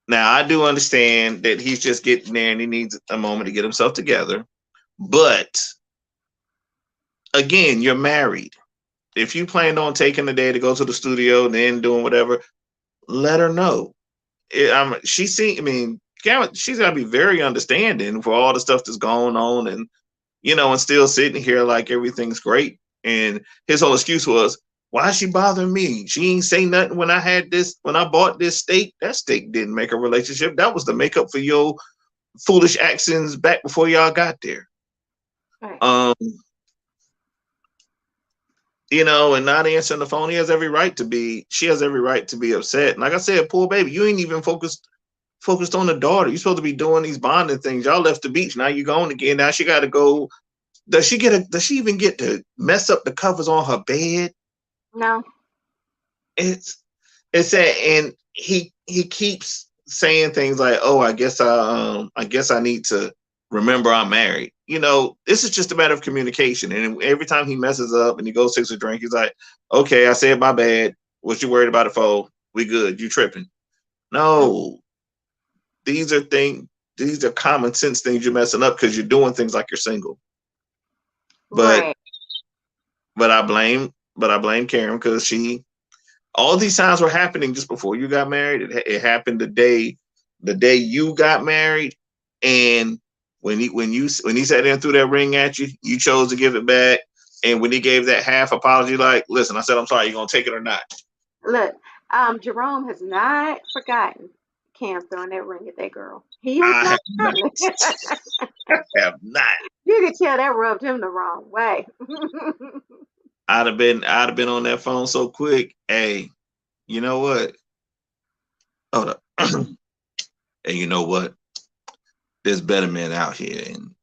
Now I do understand that he's just getting there and he needs a moment to get himself together. But again, you're married. If you planned on taking the day to go to the studio and then doing whatever, let her know. She see. I mean, Karen, she's gotta be very understanding for all the stuff that's going on, and and still sitting here like everything's great. And his whole excuse was, "Why is she bothering me? She ain't say nothing when I bought this steak. That steak didn't make a relationship. That was the makeup for your foolish actions back before y'all got there." Right. Um, and not answering the phone, she has every right to be upset. And like I said, poor baby, you ain't even focused on the daughter. You're supposed to be doing these bonding things. Y'all left the beach. Now you're going again. Now she got to go. Does she even get to mess up the covers on her bed? No. It's that, and he keeps saying things like, "Oh, I guess I need to remember I'm married." This is just a matter of communication. And every time he messes up and he goes takes a drink, he's like, "Okay, I said my bad. What you worried about it for? We good. You tripping?" No, these are things. These are common sense things you're messing up because you're doing things like you're single. But Right. but I blame Karen because all these times were happening just before you got married. It happened the day you got married, and when he sat there and threw that ring at you, you chose to give it back. And when he gave that half apology, like, "Listen, I said I'm sorry. You gonna take it or not?" Look, Jerome has not forgotten Cam throwing that ring at that girl. He has I not have not. forgotten it. Have not. You can tell that rubbed him the wrong way. I'd have been on that phone so quick. Hey, you know what? Hold up. And you know what? There's better men out here, and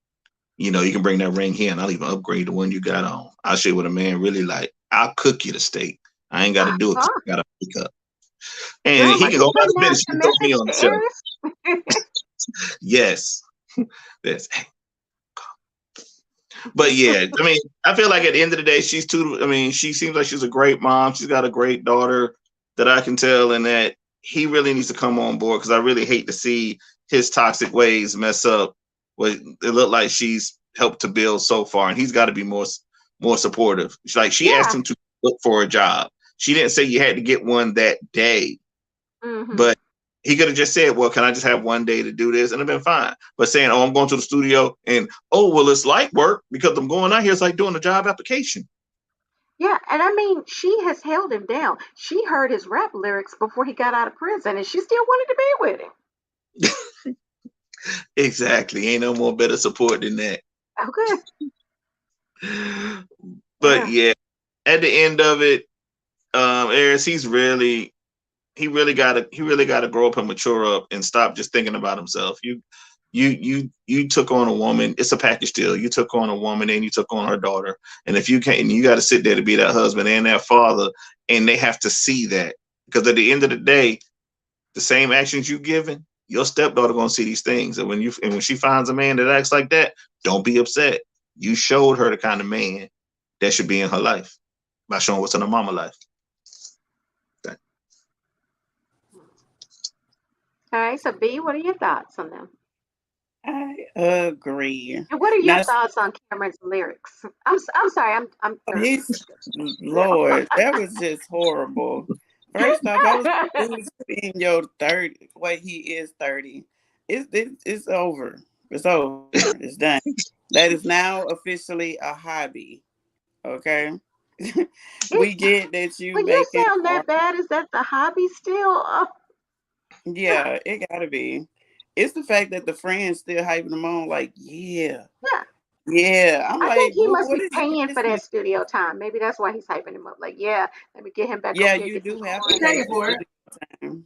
you can bring that ring here, and I'll even upgrade the one you got on. I'll show you what a man really like. I'll cook you the steak. I ain't got to do it 'cause Uh-huh. I got to pick up. And Jerome, he are can you go about his putting out business. the You throw me message on to the show. Eris? Yes. Yes. But yeah, I mean, I feel like at the end of the day, she's too. I mean, she seems like she's a great mom. She's got a great daughter that I can tell, and that he really needs to come on board because I really hate to see his toxic ways mess up what it looked like she's helped to build so far, and he's got to be more supportive. She asked Yeah. him to look for a job. She didn't say you had to get one that day, Mm-hmm. but he could have just said, "Well, can I just have one day to do this?" And it'd been fine. But saying, "Oh, I'm going to the studio," and, "Oh, well, it's like work because I'm going out here," it's like doing a job application. Yeah, and I mean, she has held him down. She heard his rap lyrics before he got out of prison, and she still wanted to be with him. Exactly. Ain't no more better support than that. Okay. But Yeah. yeah, at the end of it, Aries, he really gotta grow up and mature up and stop just thinking about himself. You took on a woman. It's a package deal. You took on a woman and you took on her daughter. And if you can't, and you got to sit there to be that husband and that father, and they have to see that because at the end of the day, the same actions you given, your stepdaughter gonna see these things. And when she finds a man that acts like that, don't be upset. You showed her the kind of man that should be in her life by showing what's in her mama life. All right. So, B, what are your thoughts on them? I agree. And what are your Now, thoughts on Cameron's lyrics? I'm sorry. I'm thoroughly he's sick of them. Lord, that was just horrible. First off, I was like, dude, in your 30. Wait, he is 30. It's over. It's over. It's done. That is now officially a hobby. Okay. We It get that you when you making sound art. that bad, is that the hobby still? Yeah, Yeah, it gotta be. It's the fact that the friends still hyping them on, like, yeah, yeah. yeah. I'm I think like, he must what be is your paying for that business? studio time. Maybe that's why he's hyping him up. Like, yeah, let me get him back over Yeah, here, you get some do have to He coins. pay paid for for it. studio time.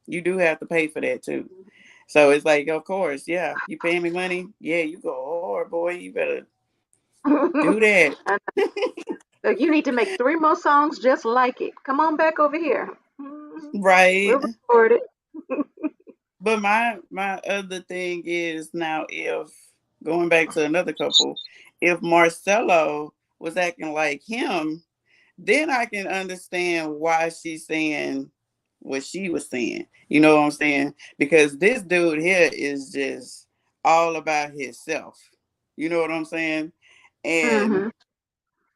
You do have to pay for that too. So it's like, of course, yeah, you paying me money. Yeah, you go hard, boy. You better do that. And, like, you need to make three more songs just like it. Come on back over here. Right. We'll record it. But my other thing is now, if going back to another couple, if Marcelo was acting like him, then I can understand why she's saying what she was saying. You know what I'm saying? Because this dude here is just all about himself. You know what I'm saying? And Hmm.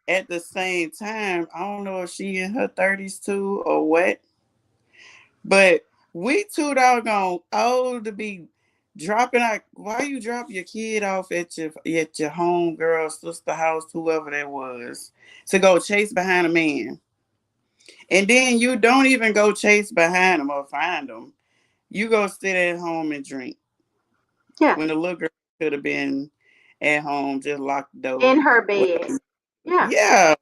at the same time, I don't know if she in her 30s too or what, but we too doggone old to be dropping out. Why you drop your kid off at your home girl, sister house, whoever that was, to go chase behind a man? And then you don't even go chase behind them or find them. You go sit at home and drink. Yeah, When the little girl could have been at home, just locked the in door. her bed. Yeah, Yeah.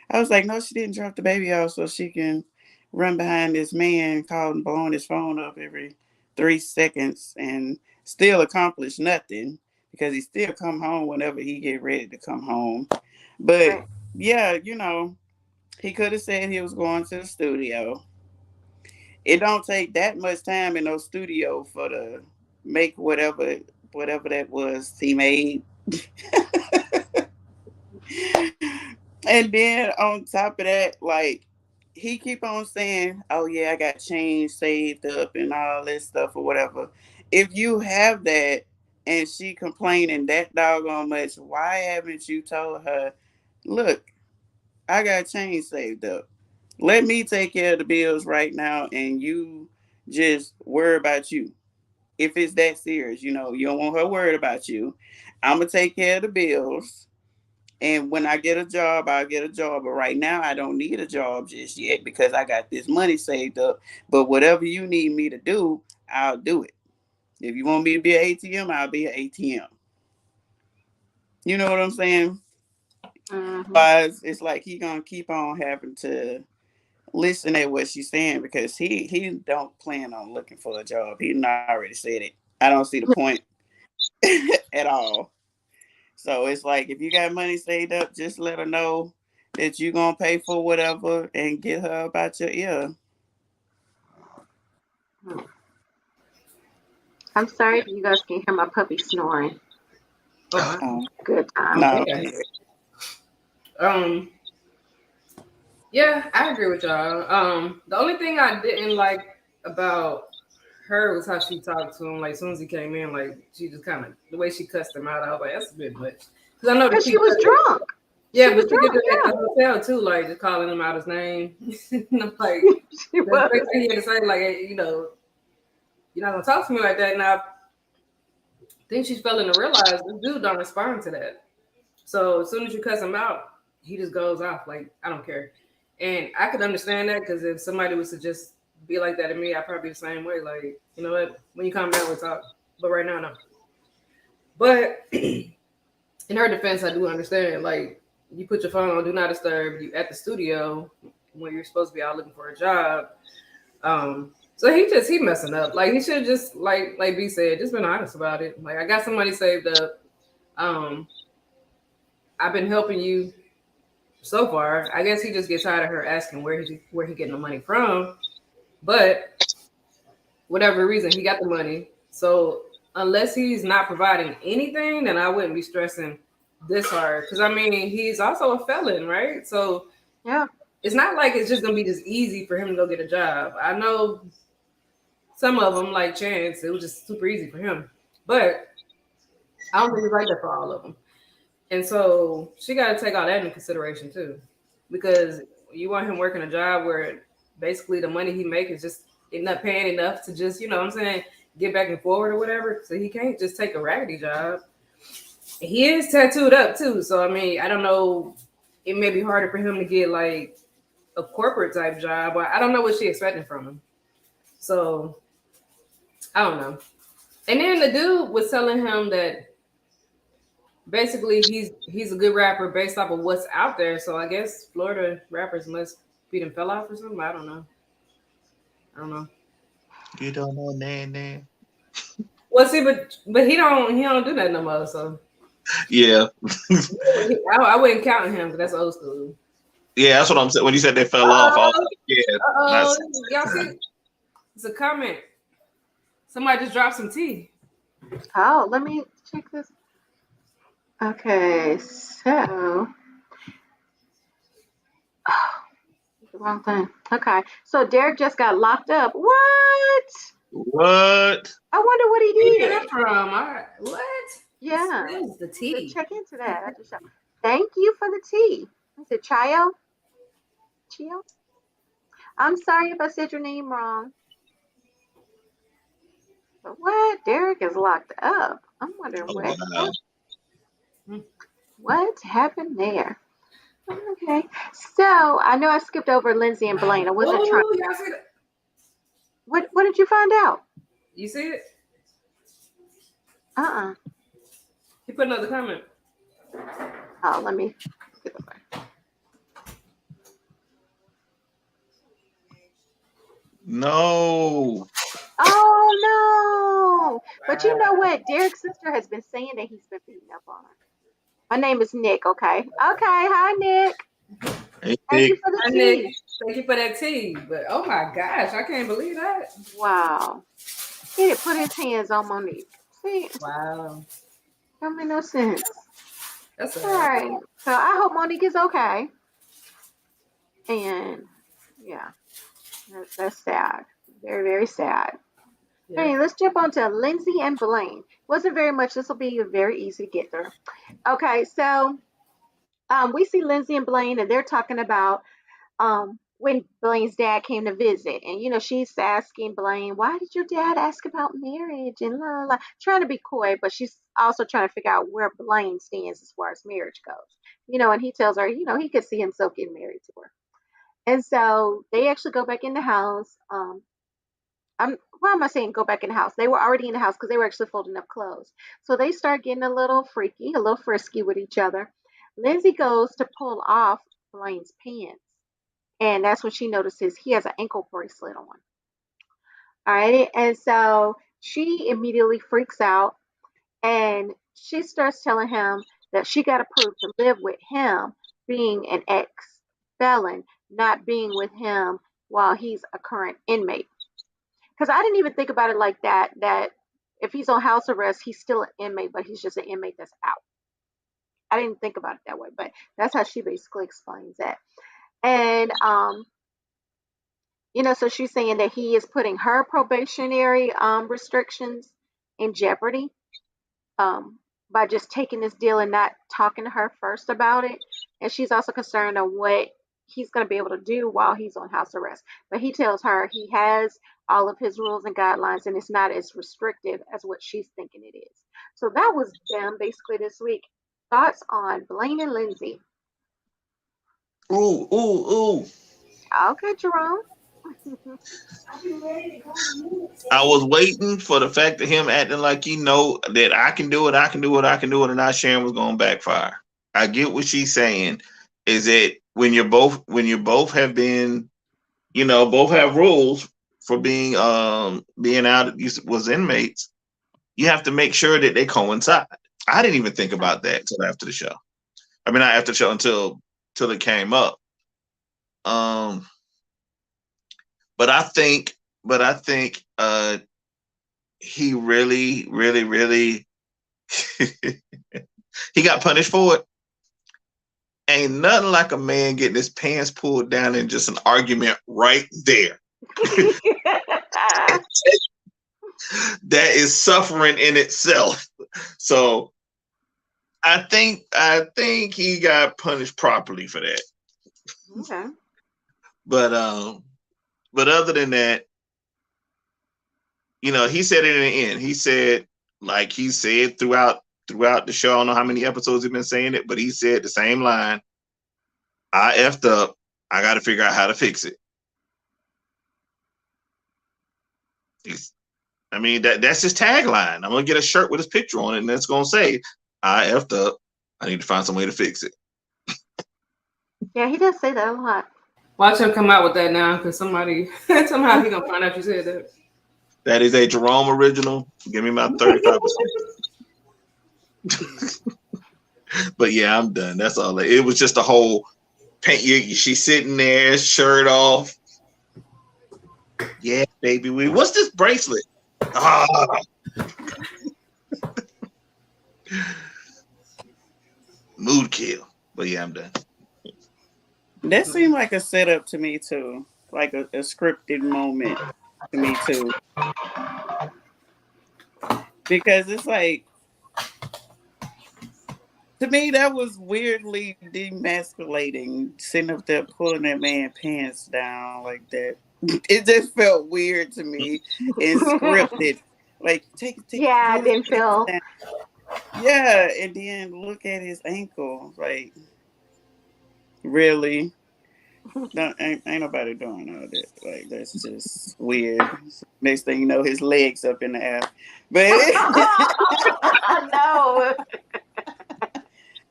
I was like, no, she didn't drop the baby off so she can run behind this man, calling, blowing his phone up every 3 seconds and still accomplish nothing because he still come home whenever he get ready to come home. But right. yeah, he could have said he was going to the studio. It don't take that much time in no studio for the make whatever that was he made. And then on top of that, like, he keep on saying, oh yeah, I got change saved up and all this stuff or whatever. If you have that and she complaining that doggone much, why haven't you told her, look, I got change saved up, let me take care of the bills right now, and you just worry about you? If it's that serious, you don't want her worried about you. I'm gonna take care of the bills, and when I get a job, I'll get a job. But right now, I don't need a job just yet because I got this money saved up. But whatever you need me to do, I'll do it. If you want me to be an ATM, I'll be an ATM. You know what I'm saying? Hmm. Otherwise, it's like he gonna keep on having to listen at what she's saying because he don't plan on looking for a job. He already said it. I don't see the point at all. So it's like, if you got money saved up, just let her know that you gonna pay for whatever and get her about your ear. I'm sorry if you guys can hear my puppy snoring. Okay. Oh, Good time. no. Okay. Um. Yeah, I agree with y'all. The only thing I didn't like about her was how she talked to him. Like, as soon as he came in, like, she just kind of the way she cussed him out. I was like, that's a bit much. Because I know that Because she she did was it. drunk. Yeah, She but was she did drunk. it at the hotel too, like just calling him out his name. And I'm like, Yeah, she the was. first thing he had to say, like, hey, you're not gonna talk to me like that. Now, I think she's failing to realize this dude don't respond to that. So as soon as you cuss him out, he just goes off. Like, I don't care. And I could understand that because if somebody was to just be like that to me, I'd probably be the same way. Like, you know what? When you calm down, we'll talk. But right now, no. But in her defense, I do understand. Like, you put your phone on do not disturb. You at the studio when you're supposed to be out looking for a job. So he messing up. Like, he should have just like B said, just been honest about it. Like, I got somebody saved up. Um, I've been helping you so far. I guess he just gets tired of her asking where he getting the money from. But whatever reason, he got the money. So unless he's not providing anything, then I wouldn't be stressing this hard. Because I mean, he's also a felon, right? So Yeah. it's not like it's just gonna be this easy for him to go get a job. I know some of them, like Chance, it was just super easy for him, but I don't think it's like that for all of them. And so she got to take all that into consideration too, because you want him working a job where basically the money he makes is just not paying enough to just, you know what I'm saying, get back and forward or whatever. So he can't just take a raggedy job. He is tattooed up too, so I mean, I don't know. It may be harder for him to get like a corporate type job, but I don't know what she expecting from him. So I don't know. And then the dude was telling him that basically he's a good rapper based off of what's out there. So I guess Florida rappers must be them fell off or something. I don't know. I don't know. You don't know Nan. Well, see, but he don't do that no more. So Yeah, I wouldn't count him because that's old school. yeah, that's what I'm saying. When you said they fell off, I was Uh like, yeah, oh, that's y'all see? It's a comment. Somebody just dropped some tea. Oh, let me check this. Okay, so the wrong thing. Okay, so Derek just got locked up. What? what. I wonder what he Where you get did. that from? What? Yeah, Spills the to tea. check into that. I just thank you for the tea. Is it Chayo? Chio? I'm sorry if I said your name wrong. But what? Derek is locked up. I'm wondering Oh wow. what happened there. Okay, so I know I skipped over Lindsay and Blaine. I wasn't trying. Oh, y'all see that? What did you find out? You see it? Uh-uh. He put another comment. Oh, let me get over. No. Oh no! But you know Wow. what? Derek's sister has been saying that he's been beating up on her. My name is Nick. Okay. Okay. Hi, Nick. Hey, Thank you Nick. for the Hi, Nick. tea. Thank you for that tea. But oh my gosh, I can't believe that. Wow. He did put his hands on Monique. See, Wow. don't make no sense. That's All sad. right. So I hope Monique is okay. And yeah, that's sad. Very, very sad. Yeah. Hey, let's jump on to Lindsay and Blaine. Wasn't very much. This will be very easy to get through. Okay, so we see Lindsay and Blaine, and they're talking about when Blaine's dad came to visit, and she's asking Blaine, "Why did your dad ask about marriage?" and la la la, trying to be coy, but she's also trying to figure out where Blaine stands as far as marriage goes. And he tells her, he could see himself getting married to her. And so they actually go back in the house. Why am I saying go back in the house? They were already in the house because they were actually folding up clothes. So they start getting a little freaky, a little frisky with each other. Lindsay goes to pull off Blaine's pants, and that's when she notices he has an ankle bracelet on. All right, and so she immediately freaks out, and she starts telling him that she got approved to live with him, being an ex felon, not being with him while he's a current inmate. Because I didn't even think about it like that. That if he's on house arrest, he's still an inmate, but he's just an inmate that's out. I didn't think about it that way, but that's how she basically explains it. And so she's saying that he is putting her probationary restrictions in jeopardy by just taking this deal and not talking to her first about it. And she's also concerned on what he's going to be able to do while he's on house arrest. But he tells her he has all of his rules and guidelines, and it's not as restrictive as what she's thinking it is. So that was them basically this week. Thoughts on Blaine and Lindsay? Ooh, ooh, ooh. Okay, Jerome. I was waiting for the fact of him acting like that I can do it, I can do it, I can do it, and not Sharon was going to backfire. I get what she's saying. Is that when you both have been, both have rules for being out was inmates, you have to make sure that they coincide. I didn't even think about that until after the show. I mean, not after the show until it came up. Um, but I think he really, really, really he got punished for it. Ain't nothing like a man getting his pants pulled down in just an argument right there. That is suffering in itself. So I think he got punished properly for that. Okay. But other than that, he said it in the end. He said, like he said throughout the show. I don't know how many episodes he's been saying it, but he said the same line. I effed up. I got to figure out how to fix it. He's, I mean, that's his tagline. I'm gonna get a shirt with his picture on it, and that's gonna say, "I effed up. I need to find some way to fix it." Yeah, he does say that a lot. Watch him come out with that now, because somebody somehow he gonna find out you said that. That is a Jerome original. Give me my 35%. But yeah, I'm done. That's all. It was just a whole paint. She's sitting there, shirt off. Yeah, baby. What's this bracelet? Ah. Mood kill. But yeah, I'm done. That seemed like a setup to me too, like a scripted moment to me too, because it's like, to me that was weirdly demasculating, sitting up there pulling that man pants down like that. It just felt weird to me and scripted. Like Yeah, I pull his didn't pants feel. down. Yeah, and then look at his ankle. Like, really? Ain't nobody doing all that. Like, that's just weird. Next thing you know, his legs up in the air. But No.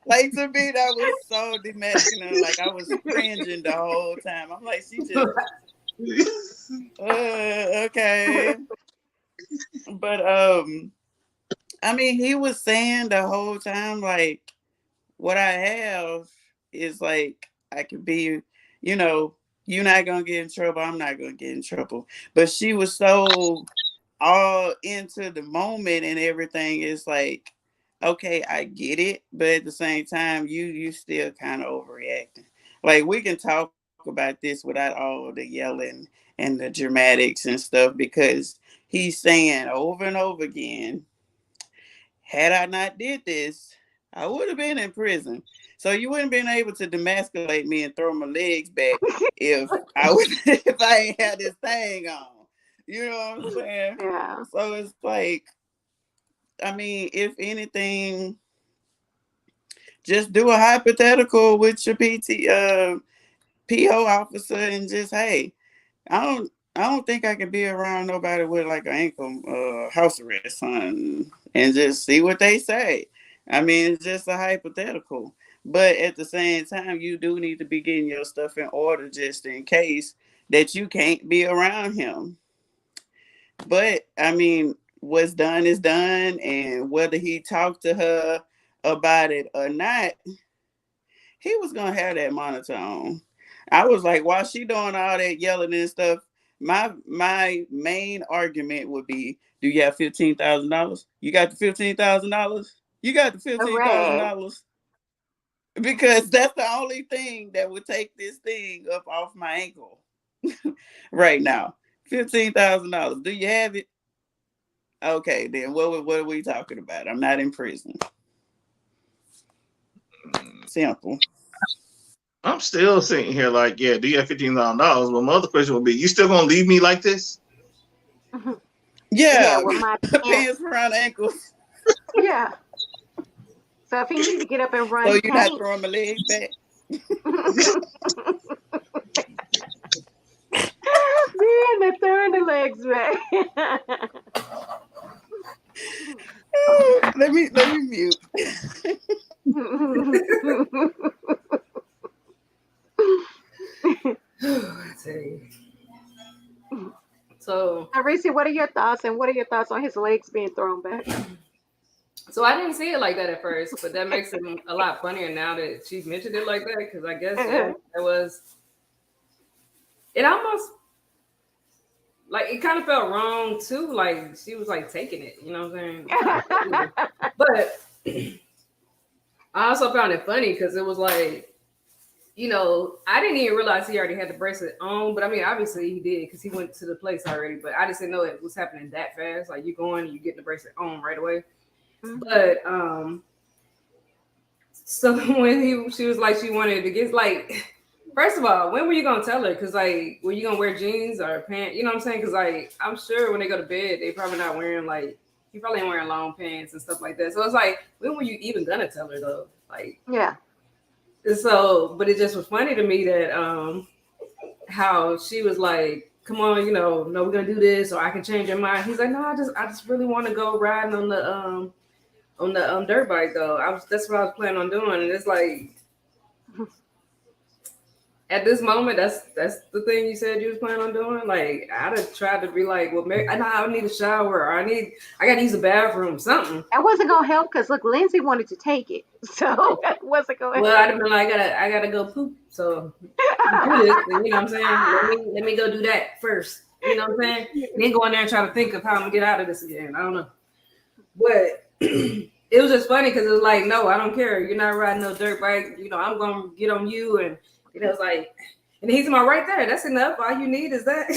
like, to me, that was so demasculine. Like, I was cringing the whole time. I'm like, she just okay. But I mean, he was saying the whole time, like, what I have is like, I could be, you know, you're not gonna get in trouble, I'm not gonna get in trouble. But she was so all into the moment and everything. It's like, okay, I get it, but at the same time, you still kind of overreacting. Like, we can talk about this without all the yelling and the dramatics and stuff, because he's saying over and over again, had I not did this, I would have been in prison. So you wouldn't been able to demasculate me and throw my legs back if I would if I ain't had this thing on. You know what I'm saying? Yeah. So it's like, I mean, if anything, just do a hypothetical with your PO officer and just, hey, I don't think I can be around nobody with like an ankle house arrest on, and just see what they say. I mean, it's just a hypothetical. But at the same time, you do need to be getting your stuff in order just in case that you can't be around him. But I mean, what's done is done, and whether he talked to her about it or not, he was gonna have that monitor on. I was like, while she doing all that yelling and stuff, my main argument would be, do you have $15,000? You got the $15,000? You got the Hooray. $15,000? Because that's the only thing that would take this thing up off my ankle right now. $15,000. Do you have it? Okay, then what are we talking about? I'm not in prison. Simple. I'm still sitting here like, yeah, do you have $15,000? Well, my other question would be, you still gonna leave me like this? Yeah, Yeah, with my pants pants. around ankles. Yeah. So if he needed to get up and So run, he you're not can't. throwing my legs back? Man, they're throwing the legs back. Let me mute. I tell you. So, Reese, what are your thoughts? And what are your thoughts on his legs being thrown back? so I didn't see it like that at first, but that makes it a lot funnier now that she mentioned it like that. Because I guess, yeah, it was. It almost, like, it kind of felt wrong too. Like, she was like taking it. You know what I'm saying? But I also found it funny because it was like, I didn't even realize he already had the bracelet on. But I mean, obviously he did because he went to the place already. But I just didn't know it was happening that fast. Like, you going and you getting the bracelet on right away. But so when she was like, she wanted to get, like, First of all, when were you gonna tell her? Cause like, were you gonna wear jeans or pants? You know what I'm saying? Cause like, I'm sure when they go to bed, they probably not wearing like, he probably ain't wearing long pants and stuff like that. So it's like, when were you even gonna tell her though? Like, Yeah. so, but it just was funny to me that how she was like, come on, no, we're gonna do this, or I can change your mind. He's like, no, I just really want to go riding on the dirt bike though. That's what I was planning on doing, and it's like at this moment, that's the thing you said you was planning on doing. Like I'd have tried to be like, well, maybe I need a shower, or I got to use the bathroom, something. That wasn't gonna help because look, Lindsay wanted to take it, so that wasn't gonna Well, help. I'd have been like, I gotta go poop, so you do this, and you know what I'm saying. Let me go do that first. You know what I'm saying? Then go in there and try to think of how I'm gonna get out of this again. I don't know, but it was just funny because it was like, no, I don't care. You're not riding no dirt bike. I'm gonna get on you, and it's like, and he's my right there. That's enough. All you need is that.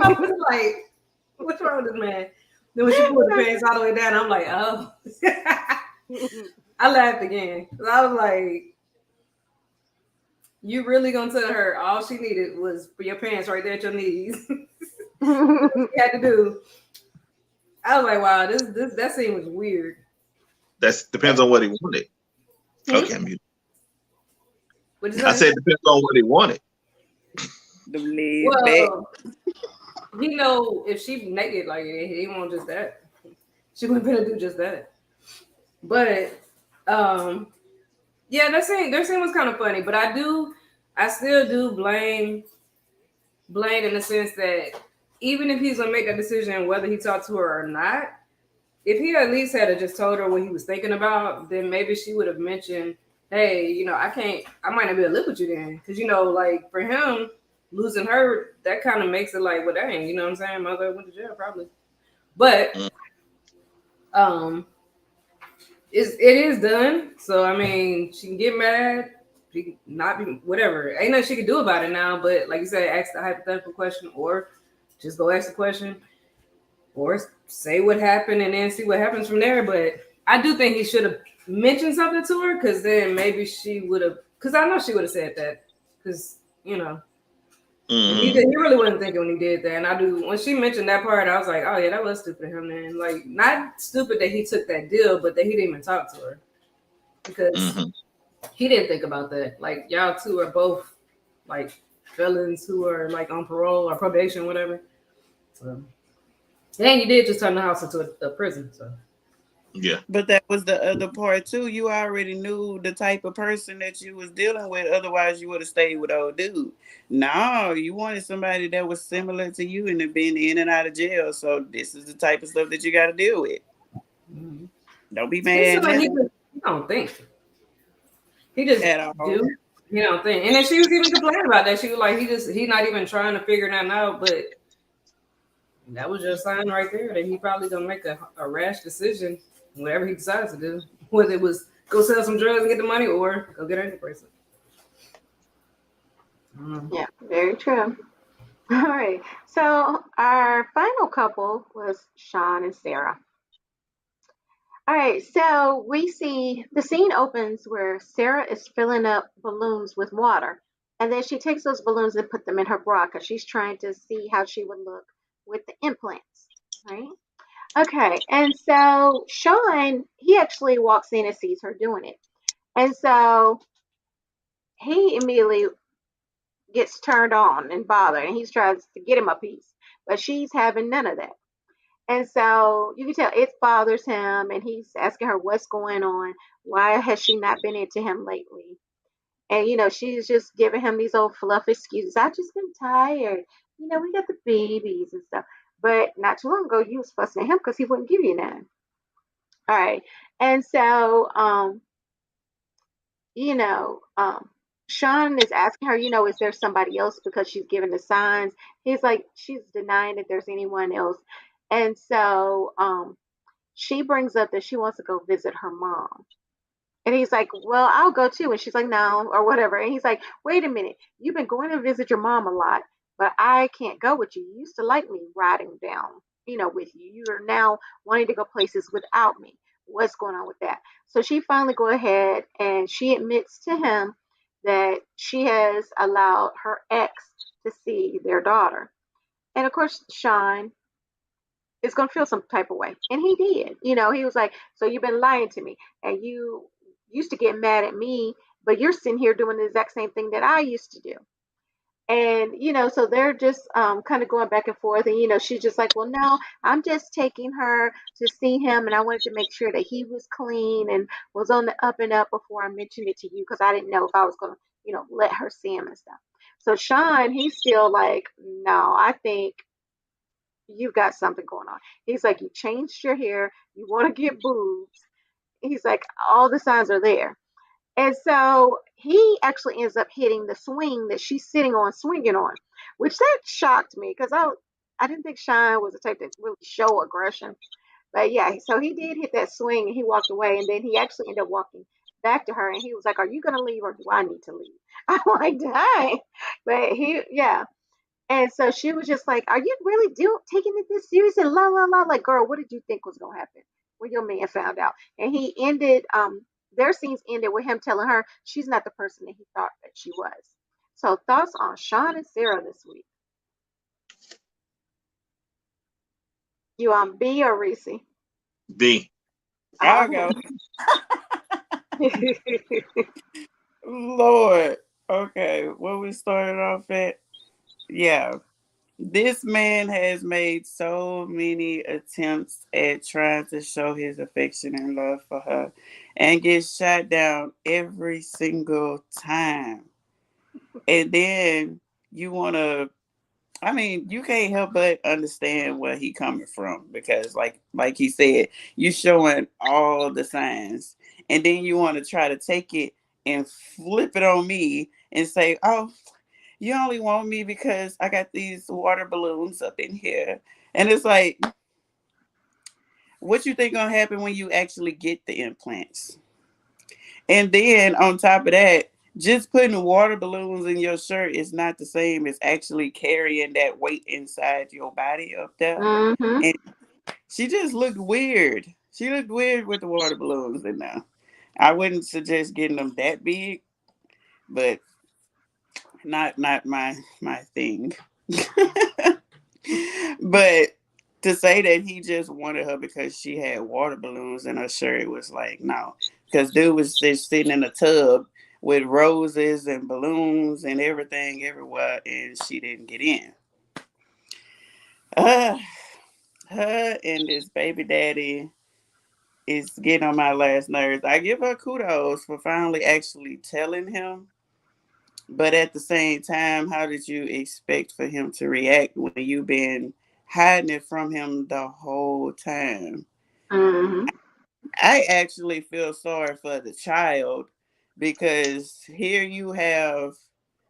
I was like, what's wrong with this man? Then when she pulled the pants all the way down, I'm like, oh. I laughed again. I was like, you really gonna tell her all she needed was for your pants right there at your knees? What she had to do. I was like, wow, this that scene was weird. That depends on what he wanted. Hmm? Okay, I'm muted. What'd you I say? said depends on what he wanted. The laid back. Well, he know if she naked like he won't just that. She wouldn't better do just that. But um, yeah, that scene was kind of funny. But I still do blame Blaine in the sense that even if he's gonna make that decision whether he talked to her or not, if he at least had just told her what he was thinking about, then maybe she would have mentioned, "Hey, I can't. I might not be able to live with you then, because like for him losing her, that kind of makes it like, well, dang, you know what I'm saying? Mother went to jail probably, but Mm. um, it is done. So I mean, she can get mad. She can not be whatever. Ain't nothing she can do about it now. But like you said, ask the hypothetical question, or just go ask the question, or say what happened and then see what happens from there. But I do think he should have mentioned something to her, because then maybe she would have. Because I know she would have said that. Because and he Mm-hmm. did, he really wasn't thinking when he did that. And I do when she mentioned that part, I was like, oh yeah, that was stupid of him. Then like not stupid that he took that deal, but that he didn't even talk to her because Mm-hmm. he didn't think about that. Like y'all two are both like felons who are like on parole or probation, whatever. So and you did just turn the house into a prison. So Yeah. But that was the other part too. You already knew the type of person that you was dealing with. Otherwise, you would have stayed with old dude. No, you wanted somebody that was similar to you and had been in and out of jail. So this is the type of stuff that you got to deal with. mm-hmm. Don't be He mad said like now he don't think. He just at all. do. He don't think. And then she was even complaining about that. She was like, he not even trying to figure that out. But that was your sign right there that he probably gonna make a rash decision, whatever he decides to do. Whether it was go sell some drugs and get the money, or go get her bracelet. Mm. Yeah, very true. All right. So our final couple was Sean and Sarah. All right. So we see the scene opens where Sarah is filling up balloons with water. And then she takes those balloons and put them in her bra because she's trying to see how she would look with the implants. Right. Okay. And so Sean, he actually walks in and sees her doing it. And so he immediately gets turned on and bothered and he's trying to get him a piece. But she's having none of that. And so you can tell it bothers him, and he's asking her what's going on. Why has she not been into him lately? And she's just giving him these old fluff excuses. I just been tired. We got the babies and stuff. But not too long ago, you was fussing at him because he wouldn't give you none. All right, and so you know, Sean is asking her, is there somebody else because she's giving the signs. He's like, she's denying that there's anyone else. And so she brings up that she wants to go visit her mom. And he's like, well, I'll go too. And she's like, no, or whatever. And he's like, wait a minute. You've been going to visit your mom a lot, but I can't go with you. You used to like me riding down, with you. You're now wanting to go places without me. What's going on with that? So she finally go ahead and she admits to him that she has allowed her ex to see their daughter. And of course, Sean is going to feel some type of way. And he did. He was like, so you've been lying to me. And you used to get mad at me, but you're sitting here doing the exact same thing that I used to do. And, so they're just kind of going back and forth. And, she's just like, well, no, I'm just taking her to see him. And I wanted to make sure that he was clean and was on the up and up before I mentioned it to you because I didn't know if I was going to, let her see him and stuff. So Sean, he's still like, no, I think you've got something going on. He's like, you changed your hair, you want to get boobs. He's like, all the signs are there. And so he actually ends up hitting the swing that she's sitting on, swinging on, which that shocked me because I didn't think Shine was the type to really show aggression. But yeah, so he did hit that swing and he walked away. And then he actually ended up walking back to her and he was like, are you going to leave or do I need to leave? I'm like, dang. But yeah. And so she was just like, "Are you really taking it this serious?" And la la la. Like, girl, what did you think was gonna happen when your man found out? And he ended. Their scenes ended with him telling her she's not the person that he thought that she was. So thoughts on Sean and Sarah this week? You on B or Reese? B. All I'll right. go. Lord. Okay, where we started off at? Yeah. This man has made so many attempts at trying to show his affection and love for her and gets shot down every single time. And then you want to, I mean, you can't help but understand where he coming from because like he said, you showing all the signs. And then you want to try to take it and flip it on me and say, "Oh, you only want me because I got these water balloons up in here." And it's like, what you think gonna happen when you actually get the implants? And then on top of that, just putting water balloons in your shirt is not the same as actually carrying that weight inside your body up there. Mm-hmm. And she just looked weird. She looked weird with the water balloons in there. I wouldn't suggest getting them that big, but not my thing. But to say that he just wanted her because she had water balloons in her shirt was like, no. Because dude was just sitting in a tub with roses and balloons and everything everywhere, and she didn't get in. Uh, her and this baby daddy is getting on my last nerves. I give her kudos for finally actually telling him. But at the same time, how did you expect for him to react when you've been hiding it from him the whole time? Mm-hmm. I actually feel sorry for the child because here you have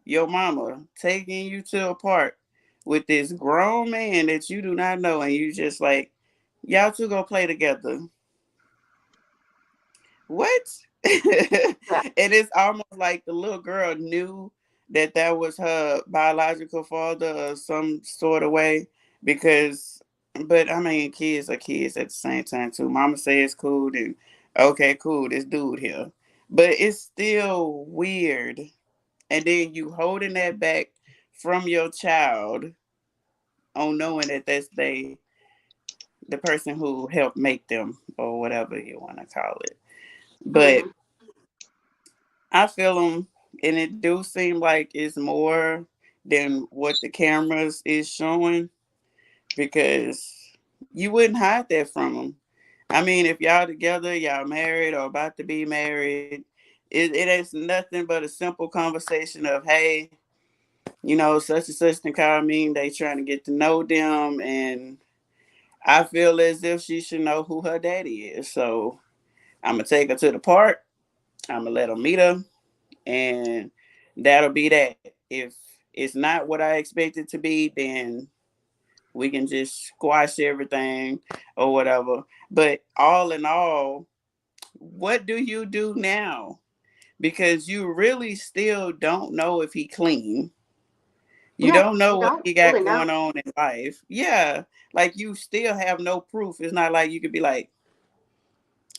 your mama taking you to a park with this grown man that you do not know, and you just like, y'all two go play together. What? And Yeah. it's almost like the little girl knew that that was her biological father or some sort of way because, but I mean, kids are kids at the same time too. Mama say it's cool, then okay, cool, this dude here. But it's still weird. And then you holding that back from your child on knowing that that's the person who helped make them or whatever you want to call it. But Mm-hmm. I feel them, and it do seem like it's more than what the cameras is showing because you wouldn't hide that from them. I mean, if y'all together, y'all married or about to be married, it is nothing but a simple conversation of, hey, such and such can call me. They trying to get to know them, and I feel as if she should know who her daddy is. So I'm gonna take her to the park. I'm gonna let her meet her, and that'll be that. If it's not what I expect it to be, then we can just squash everything or whatever. But all in all, what do you do now? Because you really still don't know if he clean. You Yeah. don't know You what don't he got really know. going on in life. Yeah, like you still have no proof. It's not like you could be like,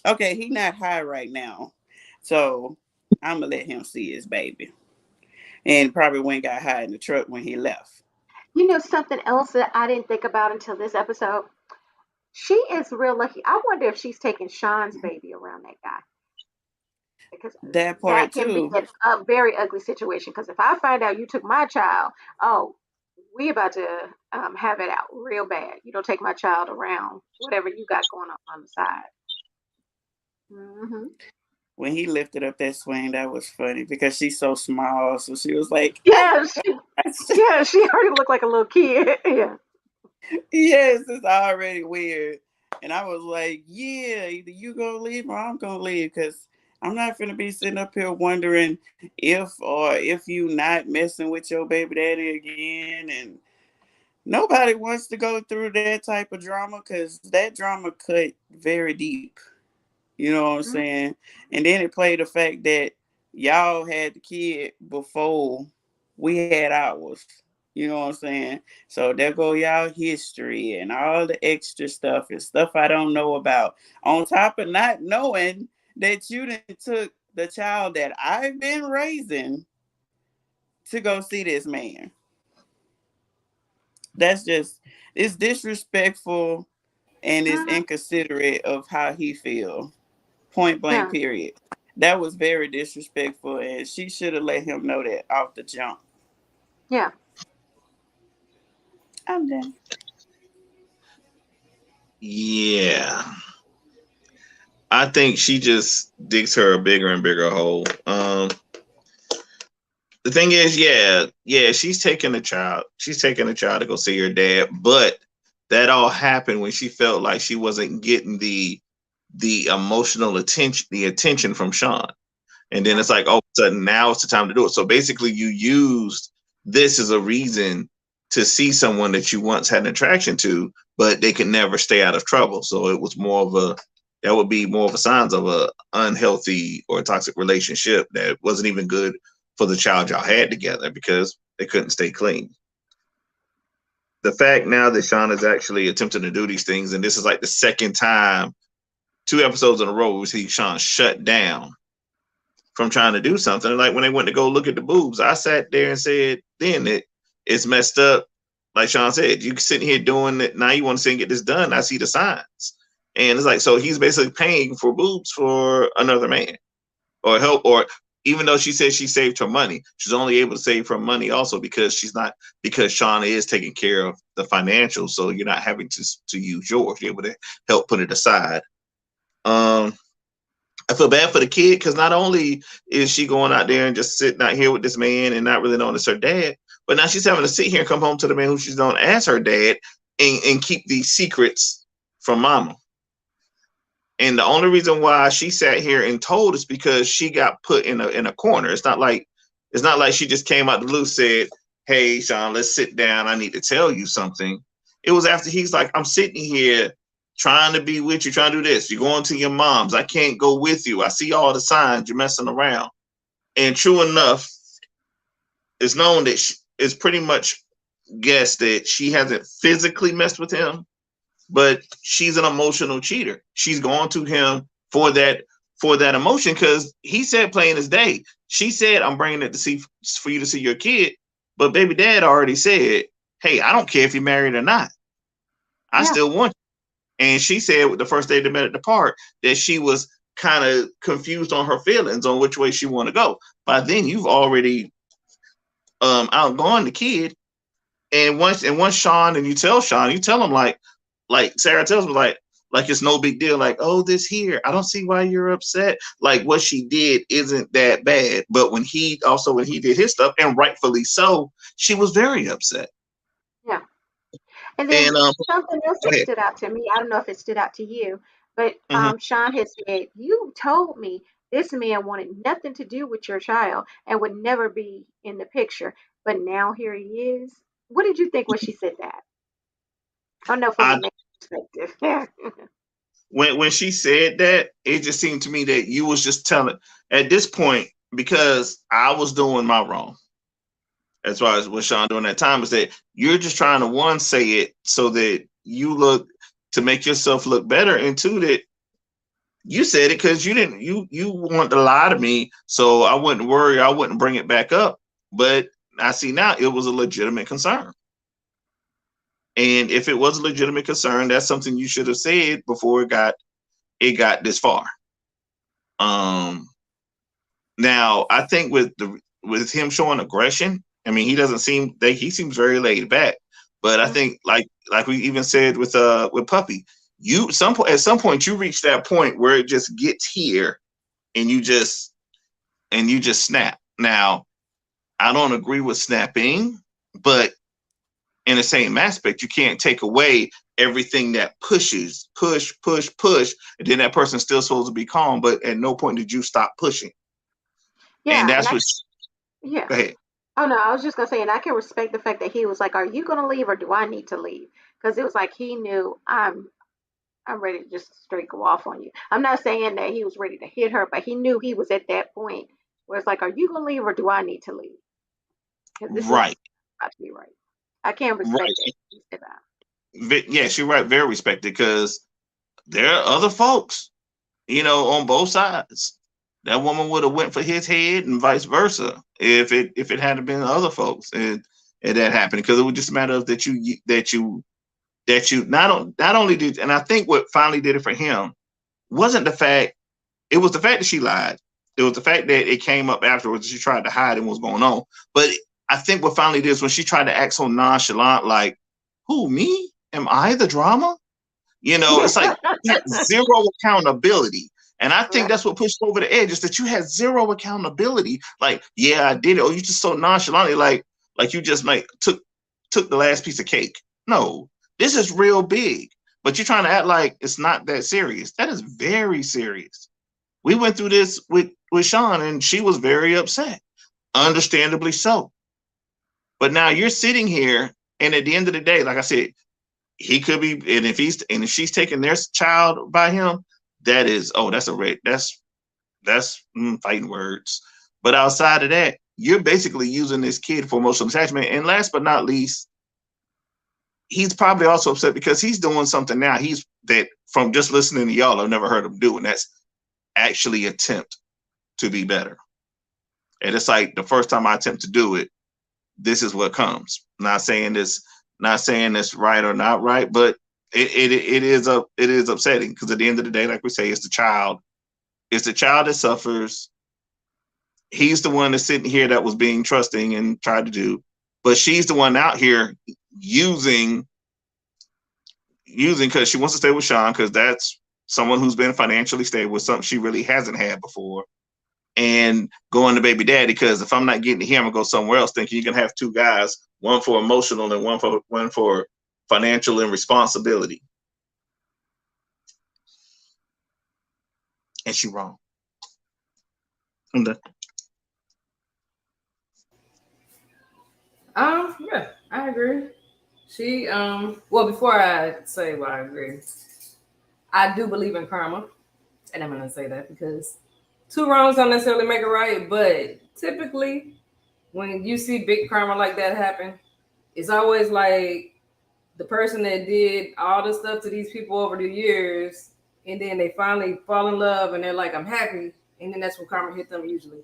okay, he not high right now, so I'm gonna let him see his baby. and probably went and got high in the truck when he left. You know something else that I didn't think about until this episode? She is real lucky. I wonder if she's taking Sean's baby around that guy, because That that part can be too. a very ugly situation. Because if I find out you took my child, oh, we about to have it out real bad. You don't take my child around whatever you got going on the side. Hmm. When he lifted up that swing, that was funny because she's so small. So she was like, Yeah, yeah, she already looked like a little kid. Yeah. yes, it's already weird. And I was like, yeah, either you gonna leave or I'm gonna leave because I'm not gonna be sitting up here wondering if you not messing with your baby daddy again. And nobody wants to go through that type of drama because that drama cut very deep. You know what I'm Mhm. saying? And then it played the fact that y'all had the kid before we had ours. You know what I'm saying? So there go y'all history and all the extra stuff and stuff I don't know about. On top of not knowing that you done took the child that I've been raising to go see this man. That's just it's disrespectful and it's Mhm. inconsiderate of how he feel. Point blank Yeah. period. That was very disrespectful and she should have let him know that off the jump. Yeah. I'm done. Yeah, I think she just digs her a bigger and bigger hole. The thing is, yeah, she's taking the child. She's taking the child to go see her dad, but that all happened when she felt like she wasn't getting the emotional attention, the attention from Sean. And then Yeah. it's like, all of a sudden, now it's the time to do it. So basically, you used this as a reason to see someone that you once had an attraction to, but they could never stay out of trouble. So it was more of a that would be more of a signs of a unhealthy or toxic relationship that wasn't even good for the child y'all had together because they couldn't stay clean. The fact now that Sean is actually attempting to do these things, and this is like the second time, 2 episodes in a row, we see Sean shut down from trying to do something. Like when they went to go look at the boobs, I sat there and said, then it's messed up. Like Sean said, you sitting here doing it. Now you want to sit and get this done. I see the signs. And it's like, so he's basically paying for boobs for another man or help, or even though she said she saved her money, she's only able to save her money also because she's not, because Sean is taking care of the financials. So you're not having to use yours. You're able to help put it aside. Um, I feel bad for the kid because not only is she going out there and just sitting out here with this man and not really knowing it's her dad, but now she's having to sit here and come home to the man who she's known as her dad and keep these secrets from mama. And the only reason why she sat here and told is because she got put in a corner. It's not like she just came out the blue said, "Hey, Sean, let's sit down. I need to tell you something." It was after he's like, "I'm sitting here trying to be with you, trying to do this. You're going to your mom's. I can't go with you. I see all the signs. You're messing around." And true enough, it's known that it's pretty much guessed that she hasn't physically messed with him, but she's an emotional cheater. She's gone to him for that emotion because he said plain as day. She said, "I'm bringing it to see for you to see your kid," but baby dad already said, "Hey, I don't care if you're married or not. I Yeah. still want you." And she said with the first day they met at the park that she was kind of confused on her feelings on which way she want to go. By then, you've already outgone the kid. And once Sean and you tell him like Sarah tells me like it's no big deal. Like, oh, this here, I don't see why you're upset. Like what she did isn't that bad. But when he did his stuff, and rightfully so, she was very upset. Yeah. And then And something else go that ahead. stood out to me, I don't know if it stood out to you, but Mhm. Sean had said, "You told me this man wanted nothing to do with your child and would never be in the picture, but now here he is." What did you think when she said that? I know from a I man's perspective. Yeah. when she said that, it just seemed to me that you was just telling at this point because I was doing my wrong as far as what Sean doing that time is that you're just trying to one say it so that you look to make yourself look better, and two that you said it because you didn't you want to lie to me so I wouldn't worry, I wouldn't bring it back up. But I see now it was a legitimate concern. And if it was a legitimate concern, that's something you should have said before it got this far. Um Now I think with him showing aggression, I mean he doesn't seem he seems very laid back. But I Mhm. think like we even said with Puppy, at some point you reach that point where it just gets here and you just snap. Now I don't agree with snapping, but in the same aspect, you can't take away everything that push, and then that person's still supposed to be calm. But at no point did you stop pushing, and Yeah, and that's I what. yeah. Go ahead. Oh no, I was just gonna say, and I can respect the fact that he was like, "Are you gonna leave or do I need to leave?" Because it was like he knew I'm ready to just straight go off on you. I'm not saying that he was ready to hit her, but he knew he was at that point where it's like, "Are you gonna leave or do I need to leave?" Because this is Right, about to be right. I can't respect that. right. He said that. Yes, you're right. Very respected because there are other folks, on both sides. That woman would have went for his head and vice versa if it hadn't been other folks and that happened because it was just a matter of that you not only did, and I think what finally did it for him wasn't the fact it was the fact that she lied. It was the fact that it came up afterwards. She tried to hide and what was going on. But I think what finally did is when she tried to act so nonchalant, like, "Who, me? Am I the drama?" It's like you had zero accountability. And I think Right. that's what pushed over the edge is that you had zero accountability. Like, yeah, I did it. Oh, you just so nonchalantly, like you just like took the last piece of cake. No, this is real big. But you're trying to act like it's not that serious. That is very serious. We went through this with Sean, and she was very upset, understandably so. But now you're sitting here, and at the end of the day, like I said, he could be, and if she's taking their child by him, that is, oh, that's a red, that's fighting words. But outside of that, you're basically using this kid for emotional attachment. And last but not least, he's probably also upset because he's doing something now. He's that from just listening to y'all, I've never heard him do, and that's actually attempt to be better. And it's like the first time I attempt to do it, this is what comes. Not saying this right or not right, but it is upsetting because at the end of the day, like we say, it's the child that suffers. He's the one that's sitting here that was being trusting and tried to do, but she's the one out here using because she wants to stay with Sean because that's someone who's been financially stable with something she really hasn't had before and going to baby daddy because if I'm not getting to him, I'm gonna go somewhere else thinking you can have two guys, one for emotional and one for financial and responsibility. And she wrong. I'm done. Yeah, I agree. Well, before I say why I agree, I do believe in karma, and I'm gonna say that because two wrongs don't necessarily make a right, but typically when you see big karma like that happen, it's always like the person that did all the stuff to these people over the years, and then they finally fall in love, and they're like, "I'm happy," and then that's when karma hit them. Usually,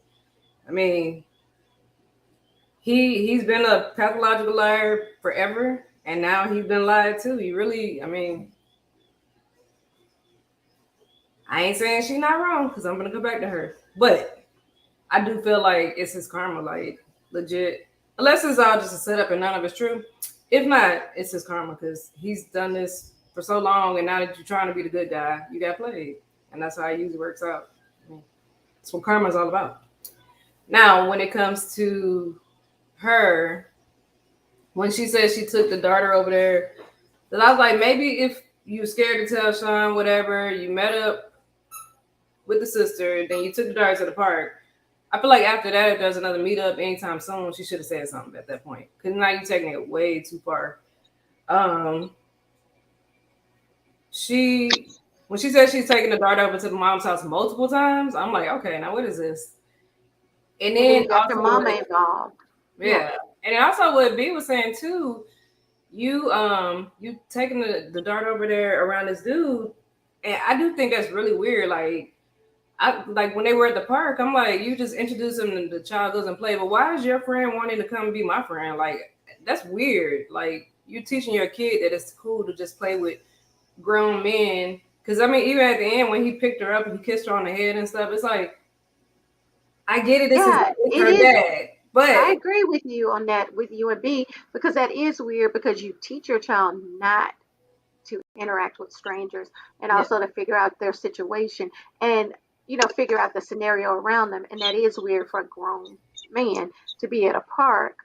I mean, he's been a pathological liar forever, and now he's been lied to. He really, I mean, I ain't saying she's not wrong because I'm gonna go back to her, but I do feel like it's his karma, like legit. Unless it's all just a setup and none of it's true. If not, it's his karma because he's done this for so long, and now that you're trying to be the good guy, you got played, and that's how it usually works out. I mean, that's what karma is all about. Now, when it comes to her, when she said she took the daughter over there, then I was like, maybe if you scared to tell Sean whatever, you met up with the sister, then you took the daughter to the park. I feel like after that, if there's another meetup anytime soon, she should have said something at that point. Because now you're taking it way too far. Um, she when she said she's taking the daughter over to the mom's house multiple times, I'm like, okay, now what is this? And And then then you got your also, mama involved. Yeah. yeah, and then also what B was saying too, you taking the daughter over there around this dude, and I do think that's really weird. Like I like when they were at the park. I'm like, you just introduce them and the child goes and play. But why is your friend wanting to come be my friend? Like that's weird. Like you're teaching your kid that it's cool to just play with grown men. Because I mean, even at the end when he picked her up and he kissed her on the head and stuff, it's like I get it. This is Yeah, like it's it her is. dad, but I agree with you on that, with you and B, because that is weird because you teach your child not to interact with strangers and yeah, also to figure out their situation and, figure out the scenario around them. And that is weird for a grown man to be at a park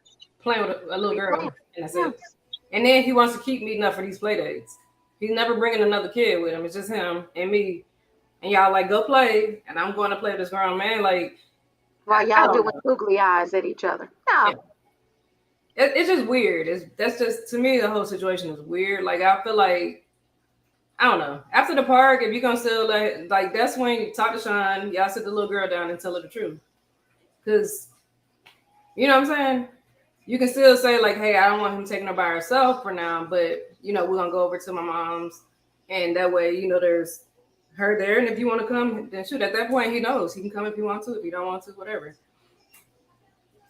playing with a to little be playing. girl, and that's Yeah. it. And then he wants to keep meeting up for these play dates. He's never bringing another kid with him. It's just him and me. And y'all like go play, and I'm going to play with this grown man. Like While I y'all don't doing know. googly eyes at each other. Yeah. No. It's just weird. That's just to me the whole situation is weird. Like I feel like I don't know. After the park, if you're gonna still like that's when you talk to Sean, y'all sit the little girl down and tell her the truth. Cause you know what I'm saying? You can still say like, hey, I don't want him taking her by herself for now, but we're gonna go over to my mom's, and that way, there's her there, and if you want to come, then shoot. At that point, he knows he can come if he wants to. If he don't want to, whatever.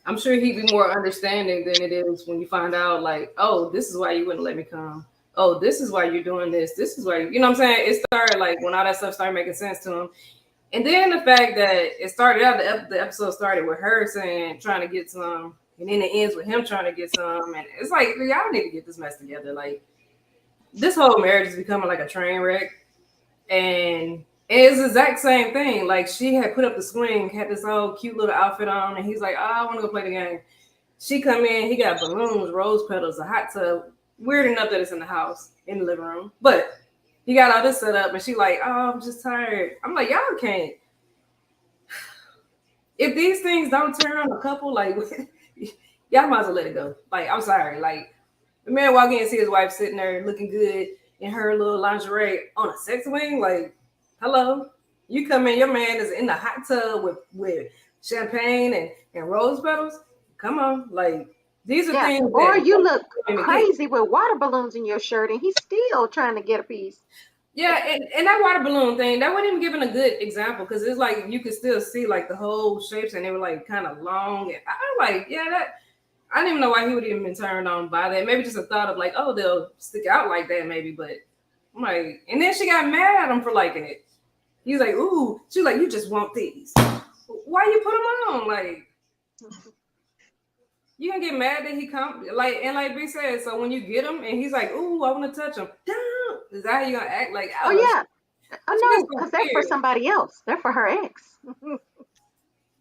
I'm sure he'd be more understanding than it is when you find out, like, oh, this is why you wouldn't let me come. Oh, this is why you're doing this. This is why you know what I'm saying. It started like when all that stuff started making sense to him, and then the fact that it started out, the episode started with her saying, trying to get some, and then it ends with him trying to get some. And it's like, y'all need to get this mess together. Like, this whole marriage is becoming like a train wreck. And it's the exact same thing. Like, she had put up the swing, had this whole cute little outfit on, and he's like, oh, I want to go play the game. She come in, he got balloons, rose petals, a hot tub. Weird enough that it's in the house, in the living room. But he got all this set up, and she like, oh, I'm just tired. I'm like, y'all can't. If these things don't turn on a couple, like y'all might as well let it go. Like, I'm sorry. Like the man walk in and see his wife sitting there looking good in her little lingerie on a sex swing. Like, hello. You come in, your man is in the hot tub with champagne and rose petals. Come on. Like, these are Yeah. things Or that you look women get. crazy with water balloons in your shirt and he's still trying to get a piece. Yeah, and that water balloon thing, that wasn't even giving a good example because it's like you could still see like the whole shapes and they were like kind of long. And I like, yeah, that I didn't even know why he would even been turned on by that. Maybe just a thought of like, oh, they'll stick out like that, maybe. But I'm like, and then she got mad at him for liking it. He's like, ooh, she's like, you just want these. Why you put them on? Like, you gonna get mad that he come like and like B said. So when you get him and he's like, ooh, I want to touch him. Damn, is that how you gonna act? Like, Oh, oh, yeah. she Oh, just no, so because they're for weird. somebody else. They're for her ex.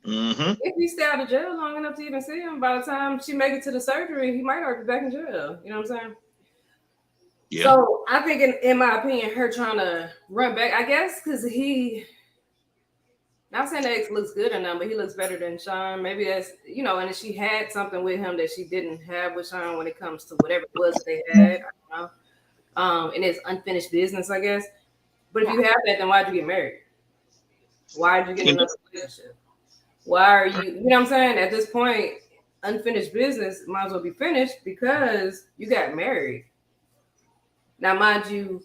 Mm-hmm. If he stay out of jail long enough to even see him, by the time she make it to the surgery, he might already be back in jail. You know what I'm saying? Yeah. So I think, in my opinion, her trying to run back, I guess, because he, not saying the ex looks good or nothing, but he looks better than Sean. Maybe that's, and she had something with him that she didn't have with Sean when it comes to whatever it was that they had. I don't know. And it's unfinished business, I guess. But if Yeah. you have that, then why'd you get married? Why'd you get in You know, another relationship? Why are you know what I'm saying? At this point, unfinished business might as well be finished because you got married. Now, mind you,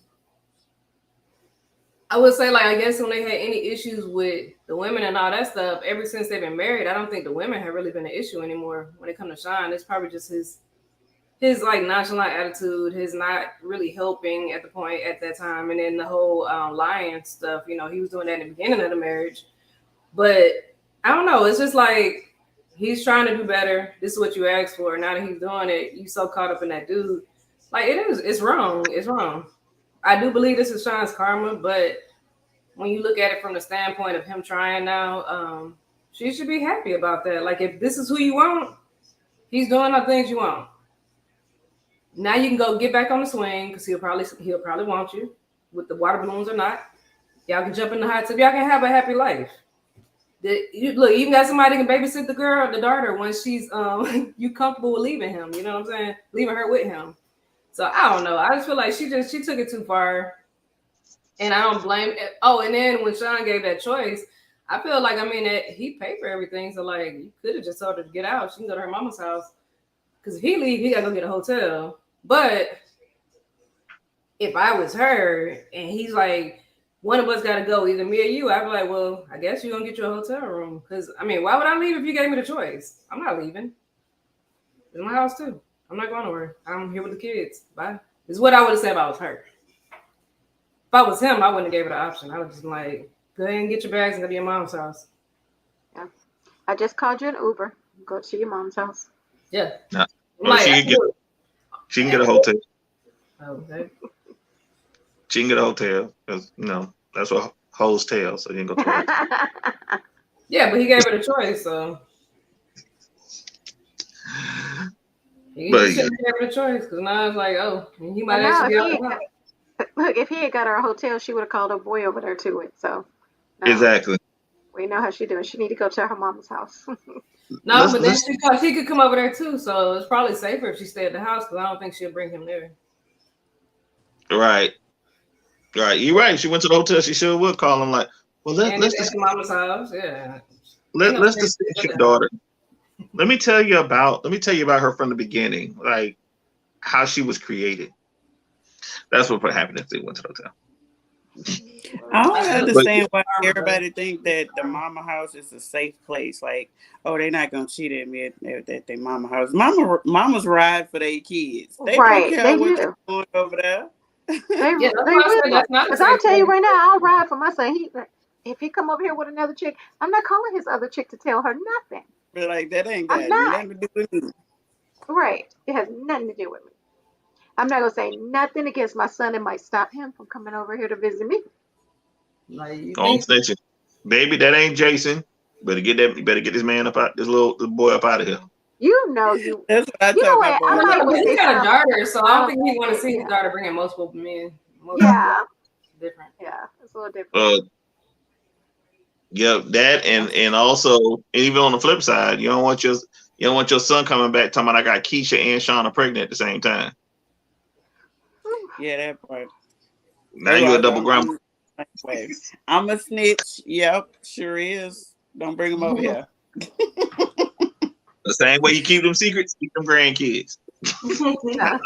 I would say, like, I guess when they had any issues with the women and all that stuff, ever since they've been married, I don't think the women have really been an issue anymore when it comes to Sean. It's probably just his like nonchalant attitude, his not really helping at the point at that time, and then the whole lying stuff. He was doing that in the beginning of the marriage, but I don't know. It's just like he's trying to do better. This is what you asked for. Now that he's doing it, you so caught up in that dude. Like it is. It's wrong. It's wrong. I do believe this is Sean's karma, but when you look at it from the standpoint of him trying now, she should be happy about that. Like if this is who you want, he's doing the things you want. Now you can go get back on the swing because he'll probably want you with the water balloons or not. Y'all can jump in the hot tub. Y'all can have a happy life. Look, you even got somebody can babysit the girl, the daughter, when she's you comfortable with leaving him. You know what I'm saying? Leaving her with him. So I don't know. I just feel like she took it too far, and I don't blame. Oh, and then when Sean gave that choice, I feel like that he paid for everything. So like you could have just told her to get out. She can go to her mama's house because if he leave, he gotta go get a hotel. But if I was her and he's like, one of us got to go, either me or you. I'd be like, well, I guess you're gonna get you a hotel room, because I mean, why would I leave if you gave me the choice? I'm not leaving. It's my house too. I'm not going nowhere. I'm here with the kids. Bye. Is what I would have said if I was her. If I was him, I wouldn't have gave it an option. I would just like, go ahead and get your bags and go to your mom's house. Yeah. I just called you an Uber. Go to your mom's house. Yeah. Nah. I'm Or like, I can do it. she can get a hotel. Okay. She can get a hotel because that's what hoes tell. So you can go to a hotel. Yeah, but he gave her the choice, so he But should yeah, have gave her the choice, because now it's like, oh, he Well, might now actually if be out he the house. look, if he had got her a hotel, she would have called her boy over there to it. So no, exactly. we know how she doing. She need to go to her mom's house. No, Let's but then let's she thought she could come over there too, so it's probably safer if she stayed at the house, because I don't think she'll bring him there. right, right. You're right. She went to the hotel. She sure would call him like, well, And it's at the mama's house. Yeah. Ain't no let's safe discuss with your the house. daughter. Let me tell you about her from the beginning, like how she was created. That's what happened if they went to the hotel. I I don't feel But understand why karma, though. everybody think that the mama house is a safe place. Like, oh, they're not gonna cheat at me at their mama house. Mamas ride for their kids. They don't Right, care they what do. you're doing over there. Yeah, that's They why I really said do. that's not a Cause I'll safe tell you place. right now, I'll ride for my son. If he come over here with another chick, I'm not calling his other chick to tell her nothing. But like that ain't I'm got not. nothing to do with me. Right. It has nothing to do with me. I'm not gonna say nothing against my son. It might stop him from coming over here to visit me. Like, you on think? extension, baby, that ain't Jason. Better get that. You better get this man up out this boy up out of here. You know you. That's what I You know told my what? I boy. might No, even but he say got a something. daughter, so I don't think he want to see his Yeah. daughter bringing multiple men. Multiple Yeah. different. Yeah. It's a little different. Uh, yeah, that and also even on the flip side, you don't want your son coming back talking about I got Keisha and Shauna pregnant at the same time. Whew. Yeah, that part. Now Oh, you're a double grandma. I'm the same way. I'm a snitch. Yep, sure is. Don't bring them over here. The same way you keep them secrets, keep them grandkids. Yeah.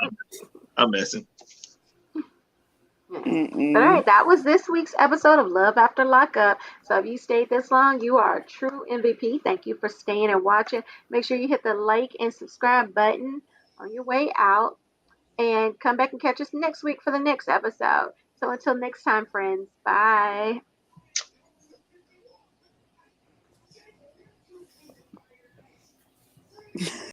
I'm messing. Yeah. But all Mm-mm. right, that was this week's episode of Love After Lockup. So if you stayed this long, you are a true MVP. Thank you for staying and watching. Make sure you hit the like and subscribe button on your way out. And come back and catch us next week for the next episode. So until next time, friends, bye.